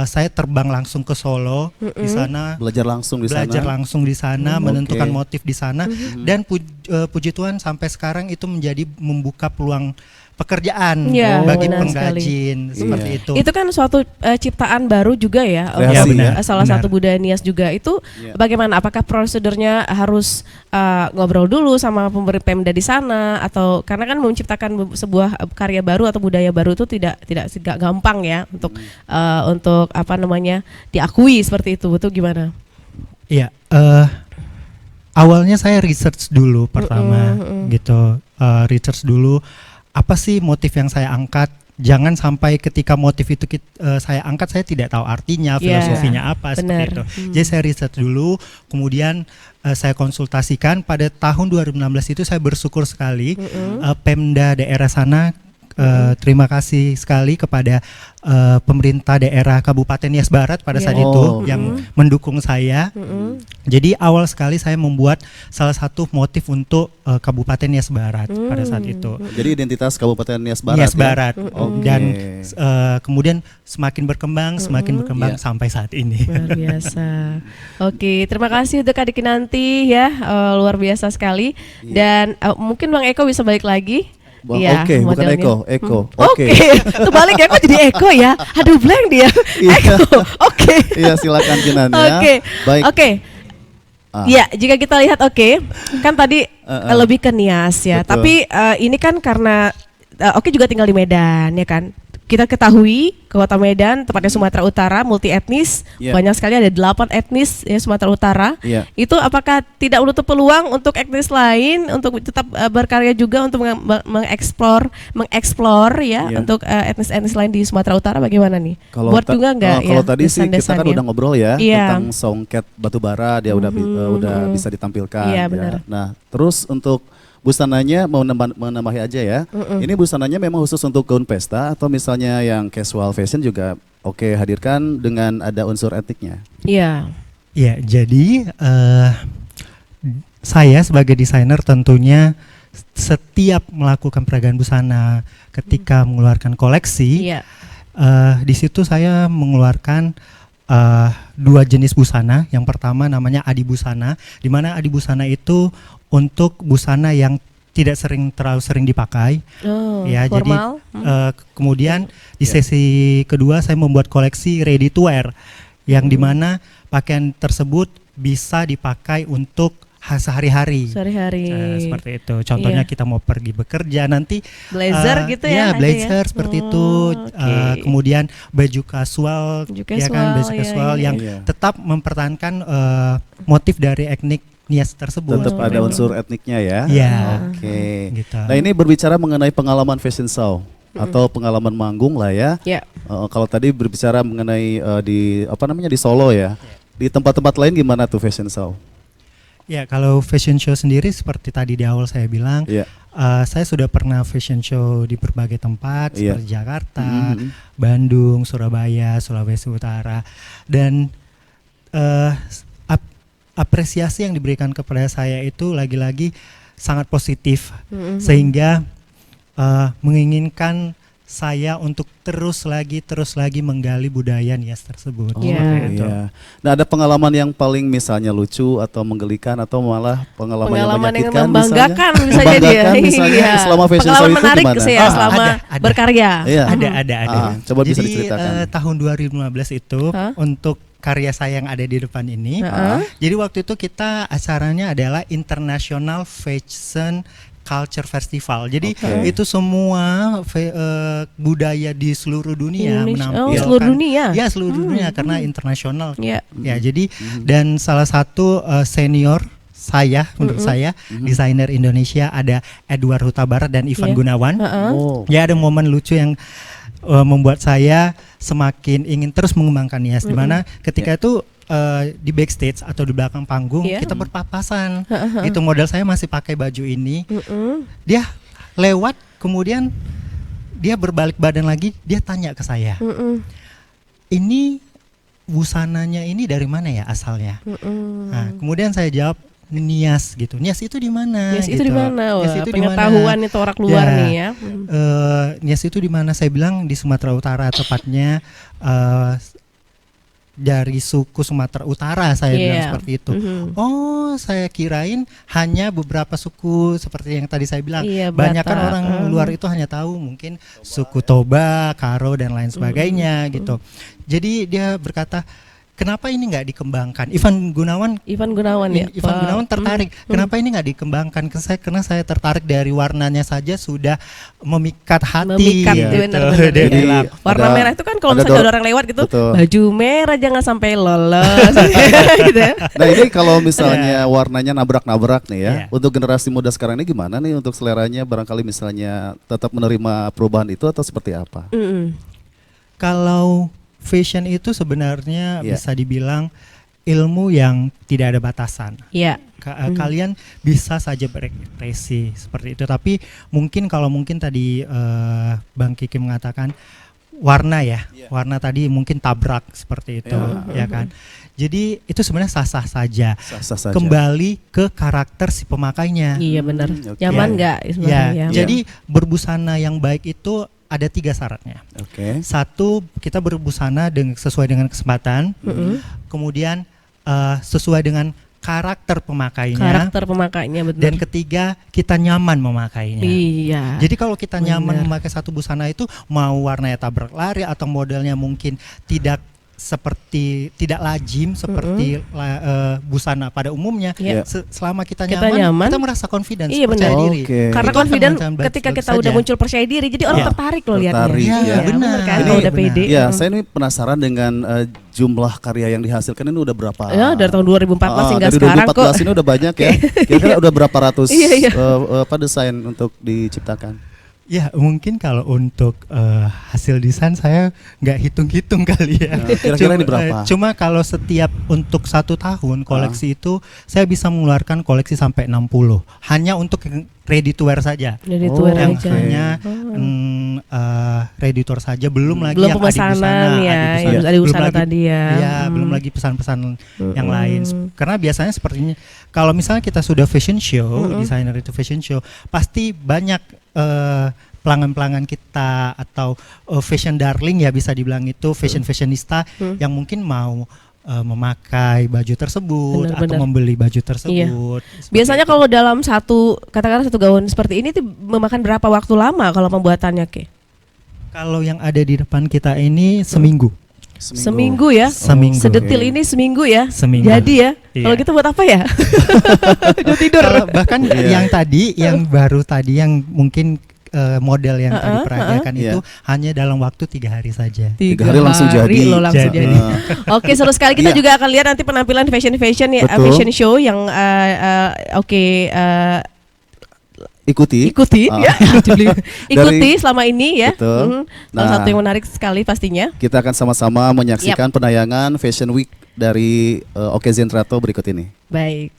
saya terbang langsung ke Solo di sana. Belajar langsung di sana. Belajar langsung di sana, menentukan Oke. motif di sana, dan puji Tuhan sampai sekarang itu menjadi membuka peluang pekerjaan Ya, bagi benar pengrajin seperti Iya. itu. Itu kan suatu ciptaan baru juga ya, Kreasi, untuk ya. salah Benar. satu budaya Nias juga. Itu Iya. bagaimana? Apakah prosedurnya harus ngobrol dulu sama Pemda di sana, atau karena kan menciptakan sebuah karya baru atau budaya baru itu tidak gampang ya untuk apa namanya diakui seperti itu. Betul gimana? Iya, awalnya saya research dulu pertama gitu, research dulu apa sih motif yang saya angkat. Jangan sampai ketika motif itu saya angkat saya tidak tahu artinya, Yeah, filosofinya apa benar. seperti itu. Jadi saya research dulu, kemudian saya konsultasikan. Pada tahun 2016 itu saya bersyukur sekali Pemda daerah sana. Terima kasih sekali kepada pemerintah daerah Kabupaten Nias Barat pada saat Yeah. itu Oh. yang mendukung saya. Jadi awal sekali saya membuat salah satu motif untuk Kabupaten Nias Barat pada saat itu. Jadi identitas Kabupaten Nias Barat. Nias ya? Barat. Oke. Dan kemudian semakin berkembang Iya. sampai saat ini. Luar biasa. Oke, terima kasih untuk Kak Diki nanti ya, luar biasa sekali. Dan mungkin Bang Eko bisa balik lagi. Bang, Iya, oke, bukan modelnya. Eko. Oke, terbalik ya, kok jadi Eko ya? Aduh, blank dia. Iya. Eko, oke. Iya, silakan Kinan ya. Oke, Baik. oke. Ah. Ya, jika kita lihat kan tadi lebih ke Nias ya. Betul. Tapi ini kan karena Oke juga tinggal di Medan ya kan. Kita ketahui Kota Medan tepatnya Sumatera Utara multi etnis, Yeah. banyak sekali ada 8 etnis ya Sumatera Utara. Yeah. Itu apakah tidak menutup peluang untuk etnis lain untuk tetap berkarya juga untuk mengeksplor ya Yeah. untuk etnis-etnis lain di Sumatera Utara bagaimana nih? Kalau Buat juga enggak ya? kalau tadi sih kita kan desain-desainnya? udah ngobrol ya Iya. tentang songket batubara dia udah bisa ditampilkan. Iya, ya. benar. Nah, terus untuk busananya mau menambahi aja ya. Ini busananya memang khusus untuk gaun pesta atau misalnya yang casual fashion juga oke hadirkan dengan ada unsur etiknya. Iya. Ya, jadi saya sebagai desainer tentunya setiap melakukan peragaan busana ketika mengeluarkan koleksi, Iya. di situ saya mengeluarkan 2 jenis busana. Yang pertama namanya Adi Busana, di mana Adi Busana itu untuk busana yang tidak terlalu sering dipakai. Oh, Ya, formal. jadi kemudian di sesi kedua saya membuat koleksi ready to wear yang dimana pakaian tersebut bisa dipakai untuk sehari-hari. Sehari-hari. Seperti itu. Contohnya Iya. kita mau pergi bekerja nanti Blazer gitu ya, Ya, ada blazer ya? seperti Oh, itu. oke. Kemudian baju kasual, Baju ya kan, baju casual, casual iya, yang iya. tetap mempertahankan motif dari etnik Nias tersebut. Tetap ada unsur etniknya ya. Iya. Oke. Gitu. Nah, ini berbicara mengenai pengalaman fashion show atau pengalaman manggung lah ya. Ya. Kalau tadi berbicara mengenai di di Solo ya. Di tempat-tempat lain gimana tuh fashion show? Ya, kalau fashion show sendiri seperti tadi di awal saya bilang, Iya. saya sudah pernah fashion show di berbagai tempat Iya. seperti Jakarta, Mhm. Bandung, Surabaya, Sulawesi Utara, dan apresiasi yang diberikan kepada saya itu lagi-lagi sangat positif, sehingga menginginkan saya untuk terus lagi menggali budaya Nias tersebut. Oh, Iya. Seperti itu. iya. Nah, ada pengalaman yang paling misalnya lucu atau menggelikan atau malah pengalaman yang Pengalaman yang menyakitkan membanggakan misalnya? bisa jadi ya. Membanggakan misalnya Iya. selama fashion show Pengalaman itu menarik gimana? sih ya selama ada. berkarya. Iya. Ada. Coba bisa Jadi diceritakan. tahun 2015 itu Hah? untuk karya saya yang ada di depan ini. Heeh. Jadi waktu itu kita acaranya adalah International Fashion Culture Festival. Jadi Oke. itu semua budaya di seluruh dunia Indonesia. Oh, menampilkan. seluruh dunia? Ya, seluruh dunia karena internasional. Iya. Ya, jadi dan salah satu senior saya menurut saya desainer Indonesia ada Edward Huta Barat dan Ivan Iya. Gunawan. Heeh. Oh. Ya, ada momen lucu yang membuat saya semakin ingin terus mengembangkan Nias, di mana ketika itu di backstage atau di belakang panggung Iya. kita berpapasan. Itu model saya masih pakai baju ini. Mm-mm. Dia lewat, kemudian dia berbalik badan lagi, dia tanya ke saya, Mm-mm. "Ini busananya ini dari mana ya asalnya?" Mm-mm. Nah, kemudian saya jawab, "Nias," gitu. "Nias itu di mana?" Nias itu gitu. di mana? Nias Wah, itu di mana? pengetahuan itu orang luar Ya. nih ya. Nias itu di mana? Saya bilang di Sumatera Utara, tepatnya dari suku Sumatera Utara, saya bilang Iya. seperti itu. Mhm. Oh, saya kirain hanya beberapa suku seperti yang tadi saya bilang. Iya, Banyak kan Batak. orang luar itu hanya tahu mungkin suku Toba, Karo dan lain sebagainya gitu. Jadi dia berkata, "Kenapa ini nggak dikembangkan?" Ivan Gunawan ya. Ivan Wah. Gunawan tertarik. Kenapa ini nggak dikembangkan? Karena saya tertarik dari warnanya saja sudah memikat hati. Memikat, gitu. benar-benar. Dia Jadi, bilang, Warna Ada- merah itu kan kalau ada misalnya ada dor- orang lewat gitu, Betul. baju merah jangan sampai lolos gitu ya. Nah, ini kalau misalnya warnanya nabrak-nabrak nih ya, Iya. untuk generasi muda sekarang ini gimana nih untuk seleranya, barangkali misalnya tetap menerima perubahan itu atau seperti apa? Mm-mm. kalau fashion itu sebenarnya Iya. bisa dibilang ilmu yang tidak ada batasan. Iya. Kalian bisa saja berekspresi seperti itu, tapi mungkin tadi Bang Kiki mengatakan warna ya, warna tadi mungkin tabrak seperti itu, ya kan. Jadi itu sebenarnya sah-sah saja. Sah-sah saja. Kembali ke karakter si pemakainya. Iya benar. Oke. Nyaman Ya. nggak Ya, sebenarnya? jadi berbusana yang baik itu ada 3 syaratnya. Oke. Satu, kita berbusana sesuai dengan kesempatan. Kemudian sesuai dengan karakter pemakainya. Karakter pemakainya betul. Dan ketiga, kita nyaman memakainya. Iya. Jadi kalau kita nyaman Benar. memakai satu busana itu, mau warnanya tabrak lari atau modelnya mungkin tidak lazim seperti busana pada umumnya, Iya. selama kita Kita nyaman, nyaman. kita merasa confidence, Iya, percaya benar. diri. Oke. Karena Itu akan confident berjalan ketika baik kita udah saja. muncul percaya diri, jadi orang Iya. tertarik loh liatnya. Tertarik, Iya, ya. benar kan, Ini- kalau udah pede. Ya, saya ini penasaran dengan jumlah karya yang dihasilkan ini udah berapa? Ya, dari tahun 2014 hingga dari sekarang 2014 kok. ini udah banyak ya. Kira-kira udah berapa ratus Iya, iya. desain untuk diciptakan? Ya mungkin kalau untuk hasil desain saya nggak hitung-hitung kali ya. Nah, kira-kira ini berapa? Cuma kalau setiap untuk 1 tahun koleksi itu saya bisa mengeluarkan koleksi sampai 60 hanya untuk yang ready to wear saja. Ready to wear Yang aja. hanya ready to wear saja, belum lagi Belum yang pemesanan ya, adi ada busana tadi ya. Ya, belum lagi pesan-pesan yang lain. Karena biasanya sepertinya kalau misalnya kita sudah fashion show, desainer itu fashion show, pasti banyak pelanggan-pelanggan kita atau fashion darling ya bisa dibilang itu fashionista yang mungkin mau memakai baju tersebut atau Benar-benar. membeli baju tersebut. Seperti Biasanya itu. kalau dalam katakanlah satu gaun seperti ini tuh memakan berapa waktu lama kalau pembuatannya, Ke? Kalau yang ada di depan kita ini seminggu. Seminggu ya? Seminggu. Sedetil ini seminggu ya? Seminggu. Jadi ya? Iya. Kalau gitu buat apa ya? Udah tidur. Kalau bahkan yang tadi, yang baru tadi yang mungkin model yang tadi peragakan itu hanya dalam waktu 3 hari saja. 3 hari langsung jadi. Loh, langsung Jadi. jadi. Oke, seru sekali. Kita Iya. juga akan lihat nanti penampilan fashion ya, Betul. fashion show yang Ikuti. ikuti Ah. ya. Ikuti selama ini ya. Betul. Salah Nah. satu yang menarik sekali pastinya. Kita akan sama-sama menyaksikan penayangan Fashion Week dari Oke Zentrato berikut ini. Baik.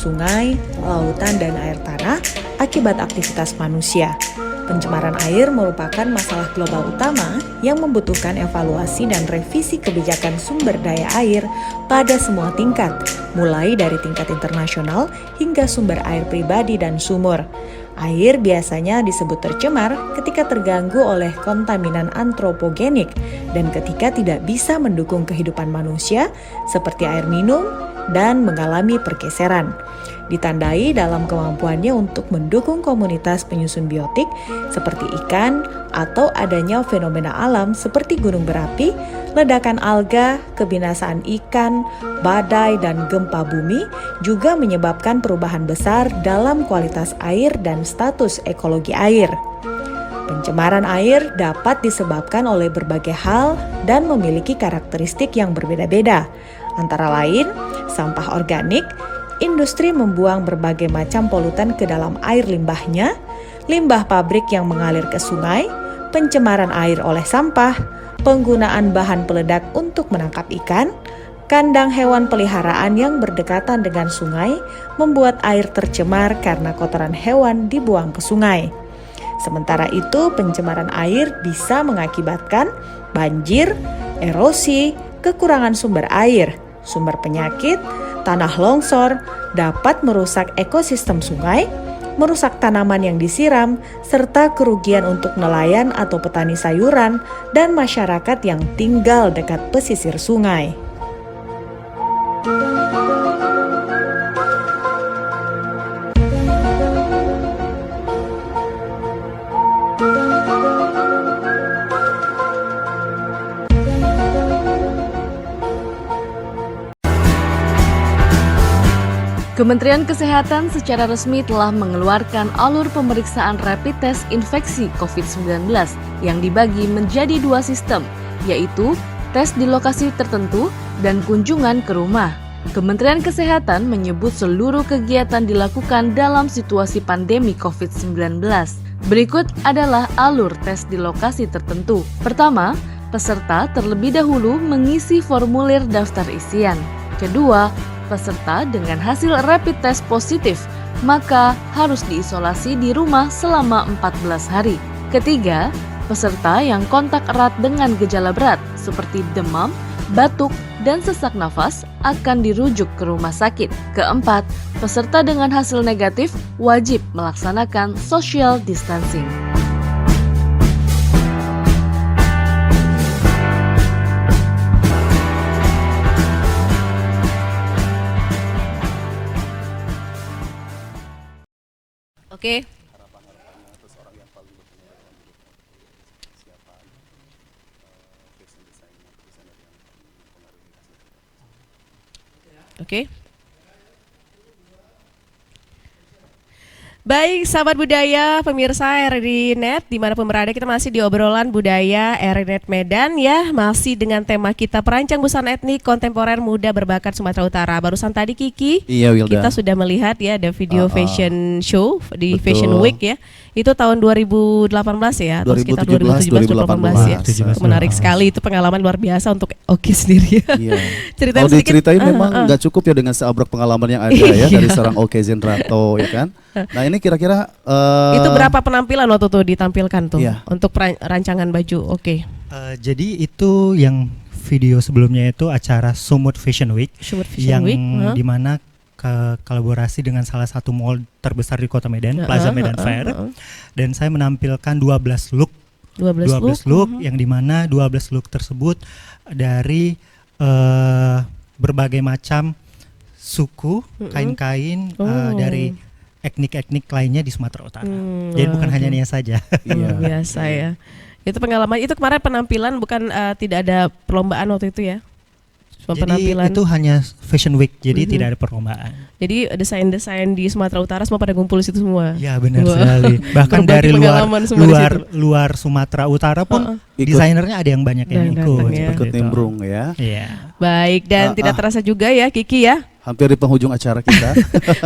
sungai, lautan, dan air tanah akibat aktivitas manusia. Pencemaran air merupakan masalah global utama yang membutuhkan evaluasi dan revisi kebijakan sumber daya air pada semua tingkat, mulai dari tingkat internasional hingga sumber air pribadi dan sumur. Air biasanya disebut tercemar ketika terganggu oleh kontaminan antropogenik dan ketika tidak bisa mendukung kehidupan manusia seperti air minum dan mengalami pergeseran. Ditandai dalam kemampuannya untuk mendukung komunitas penyusun biotik seperti ikan atau adanya fenomena alam seperti gunung berapi, ledakan alga, kebinasaan ikan, badai, dan gempa bumi juga menyebabkan perubahan besar dalam kualitas air dan status ekologi air. Pencemaran air dapat disebabkan oleh berbagai hal dan memiliki karakteristik yang berbeda-beda. Antara lain, sampah organik, industri membuang berbagai macam polutan ke dalam air limbahnya, limbah pabrik yang mengalir ke sungai, pencemaran air oleh sampah, penggunaan bahan peledak untuk menangkap ikan, kandang hewan peliharaan yang berdekatan dengan sungai membuat air tercemar karena kotoran hewan dibuang ke sungai. Sementara itu, pencemaran air bisa mengakibatkan banjir, erosi, kekurangan sumber air, sumber penyakit, tanah longsor, dapat merusak ekosistem sungai, merusak tanaman yang disiram, serta kerugian untuk nelayan atau petani sayuran dan masyarakat yang tinggal dekat pesisir sungai. Kementerian Kesehatan secara resmi telah mengeluarkan alur pemeriksaan rapid test infeksi COVID-19 yang dibagi menjadi 2 sistem, yaitu tes di lokasi tertentu dan kunjungan ke rumah. Kementerian Kesehatan menyebut seluruh kegiatan dilakukan dalam situasi pandemi COVID-19. Berikut adalah alur tes di lokasi tertentu. Pertama, peserta terlebih dahulu mengisi formulir daftar isian. Kedua, peserta dengan hasil rapid test positif, maka harus diisolasi di rumah selama 14 hari. Ketiga, peserta yang kontak erat dengan gejala berat seperti demam, batuk, dan sesak nafas akan dirujuk ke rumah sakit. Keempat, peserta dengan hasil negatif wajib melaksanakan social distancing. Oke. Oke. Baik, sahabat budaya, pemirsa RRI Net, dimanapun berada, kita masih di obrolan budaya RRI Net Medan ya, masih dengan tema kita perancang busana etnik kontemporer muda berbakat Sumatera Utara. Barusan tadi Kiki, Wilda, kita sudah melihat ya ada video fashion show di Betul. Fashion Week ya. Itu tahun 2018 ya, atau sekitar 2017-2018 ya. Menarik sekali, itu pengalaman luar biasa untuk Oki sendiri. Iya. Ceritain Kalau sedikit. diceritain memang nggak cukup ya dengan seabrek pengalaman yang ada ya dari seorang Oke Zenrato ya kan. Nah ini kira-kira itu berapa penampilan waktu itu ditampilkan tuh Iya. untuk rancangan baju? Oke. Jadi itu yang video sebelumnya itu acara Sumut Fashion Week, Sumut Fashion yang Week, dimana kolaborasi dengan salah satu mall terbesar di Kota Medan, Plaza Medan Fair, dan saya menampilkan 12 look 12 look yang dimana 12 look tersebut dari berbagai macam suku, kain-kain dari etnik-etnik lainnya di Sumatera Utara. Jadi bukan hanya Nia saja. Biasa ya. Itu pengalaman, itu kemarin penampilan bukan tidak ada perlombaan waktu itu ya? Cuma Jadi penampilan. itu hanya Fashion Week, jadi tidak ada perlombaan. Jadi desain-desain di Sumatera Utara semua pada ngumpul di situ semua. Ya benar sekali. Bahkan Berbagi dari pengalaman semua di situ. luar Sumatera Utara pun desainernya ada yang banyak yang ikut. ya. ikut gitu. nimbrung ya. Iya. Baik, dan tidak terasa juga ya Kiki ya. Hampir di penghujung acara kita.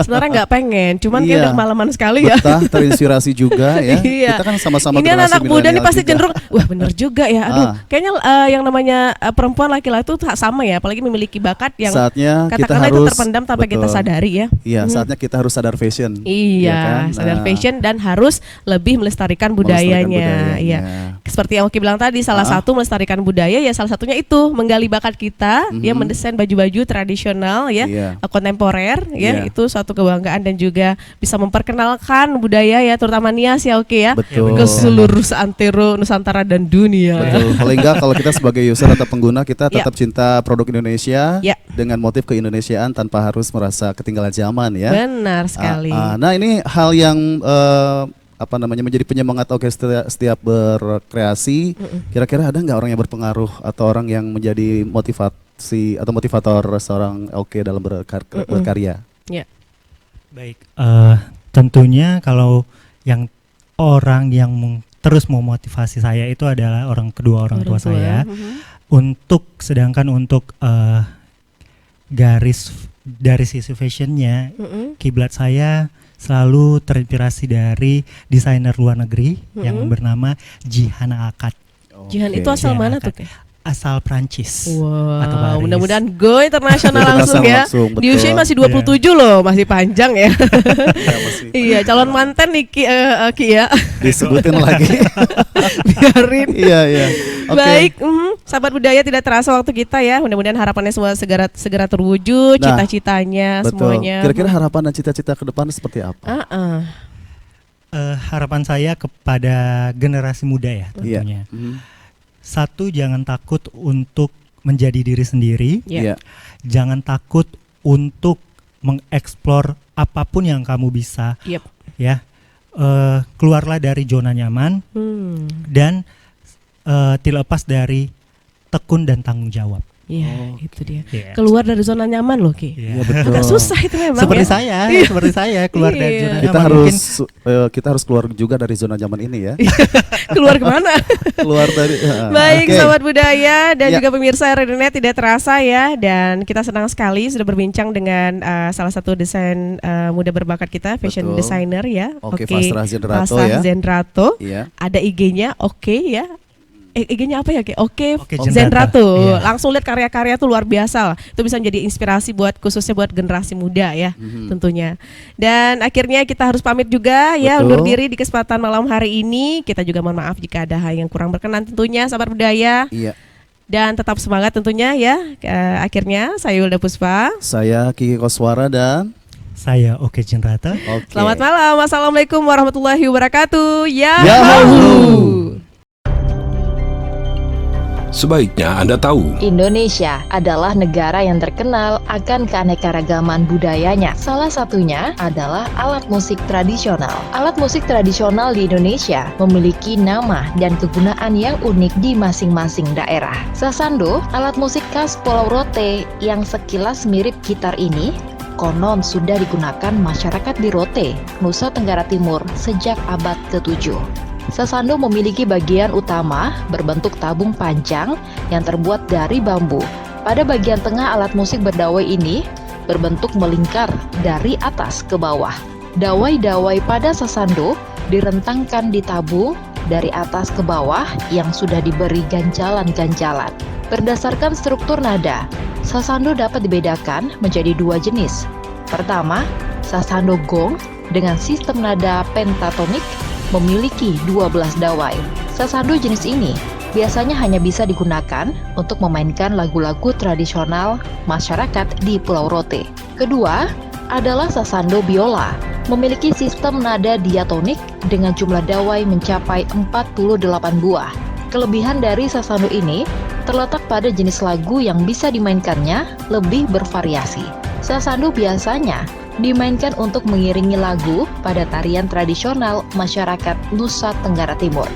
Sebenarnya nggak pengen, cuman kayak Iya. udah kemalaman sekali ya. Betah, terinspirasi juga ya. Iya. Kita kan sama-sama Ini generasi anak muda nih milenial pasti juga. cenderung, wah bener juga ya. Aduh, kayaknya yang namanya perempuan laki-laki itu sama ya, apalagi memiliki bakat yang Saatnya kita katakanlah harus itu terpendam tanpa kita betul. sadari ya. Iya, saatnya kita harus sadar fashion. Iya, ya kan? sadar Nah, fashion dan harus lebih melestarikan budayanya. Iya. Seperti yang Oki bilang tadi, salah satu melestarikan budaya ya salah satunya itu menggali bakat kita, ya mendesain baju-baju tradisional ya, Iya. kontemporer ya, Iya. itu suatu kebanggaan dan juga bisa memperkenalkan budaya ya, terutama Nias ya Oki ya, Betul. ke seluruh seantero Nusantara dan dunia. Betul. Paling enggak kalau kita sebagai user atau pengguna kita Ya. tetap cinta produk Indonesia Ya. dengan motif keindonesiaan tanpa harus merasa ketinggalan zaman ya. Benar sekali. Nah ini hal yang menjadi penyemangat Oke setiap berkreasi. Kira-kira ada nggak orang yang berpengaruh atau orang yang menjadi motivasi atau motivator seorang Oke dalam berkarya? Ya. Baik, tentunya kalau yang orang yang terus memotivasi saya itu adalah kedua orang tua saya. Sedangkan untuk dari sisi fashionnya, kiblat saya selalu terinspirasi dari desainer luar negeri yang bernama Jihan Akad. Jihan itu asal Jihan mana Akad. tuh? Asal Prancis atau Wow, Paris. mudah-mudahan go internasional langsung ya. Langsung, Di usia betul. masih 27 loh, masih panjang ya. Ya, masih Iya, calon mantan nih Ki ya. disebutin lagi. Biarin. Iya. Oke. Baik, sahabat budaya, tidak terasa waktu kita ya. Mudah-mudahan harapannya semua segera terwujud, Nah, cita-citanya Betul. semuanya. Kira-kira harapan dan cita-cita ke depan seperti apa? Harapan saya kepada generasi muda ya tentunya. Satu, jangan takut untuk menjadi diri sendiri. Iya. Jangan takut untuk mengeksplor apapun yang kamu bisa. Yep. Ya, keluarlah dari zona nyaman dan tidak lepas dari tekun dan tanggung jawab. Iya, itu dia. Iya. Keluar dari zona nyaman loh Ki. Iya. Betul. Agak susah itu memang Seperti ya. saya keluar dari zona Kita nyaman. harus kita harus keluar juga dari zona nyaman ini ya. Keluar kemana? Keluar dari Baik, oke. sahabat budaya dan Ya. juga pemirsa RRI.net, tidak terasa ya, dan kita senang sekali sudah berbincang dengan salah satu desain muda berbakat kita, fashion Betul. designer ya. Oke, Fasrah Zendrato Fasrah ya. Zendrato. Iya. Ada IG-nya, oke ya. IG-nya apa ya? Oke, Oke, Zendrato. Iya. Langsung lihat karya-karya tuh luar biasa lah. Itu bisa menjadi inspirasi khususnya buat generasi muda ya, tentunya. Dan akhirnya kita harus pamit juga ya, Betul. undur diri di kesempatan malam hari ini. Kita juga mohon maaf jika ada hal yang kurang berkenan tentunya, sahabat budaya. Iya. Dan tetap semangat tentunya ya. Akhirnya saya Wilda Puspa. Saya Kiki Koswara dan Saya Oke Jenrata. oke. Selamat malam. Wassalamualaikum warahmatullahi wabarakatuh. Yahoo! Sebaiknya Anda tahu, Indonesia adalah negara yang terkenal akan keanekaragaman budayanya. Salah satunya adalah alat musik tradisional. Alat musik tradisional di Indonesia memiliki nama dan kegunaan yang unik di masing-masing daerah. Sasando, alat musik khas Pulau Rote yang sekilas mirip gitar ini, konon sudah digunakan masyarakat di Rote, Nusa Tenggara Timur sejak abad ke-7. Sasando memiliki bagian utama berbentuk tabung panjang yang terbuat dari bambu. Pada bagian tengah alat musik berdawai ini berbentuk melingkar dari atas ke bawah. Dawai-dawai pada sasando direntangkan di tabung dari atas ke bawah yang sudah diberi ganjalan-ganjalan. Berdasarkan struktur nada, sasando dapat dibedakan menjadi dua jenis. Pertama, sasando gong dengan sistem nada pentatonik memiliki 12 dawai. Sasando jenis ini biasanya hanya bisa digunakan untuk memainkan lagu-lagu tradisional masyarakat di Pulau Rote. Kedua adalah sasando biola, memiliki sistem nada diatonik dengan jumlah dawai mencapai 48 buah. Kelebihan dari sasando ini terletak pada jenis lagu yang bisa dimainkannya lebih bervariasi. Sasando biasanya dimainkan untuk mengiringi lagu pada tarian tradisional masyarakat Nusa Tenggara Timur.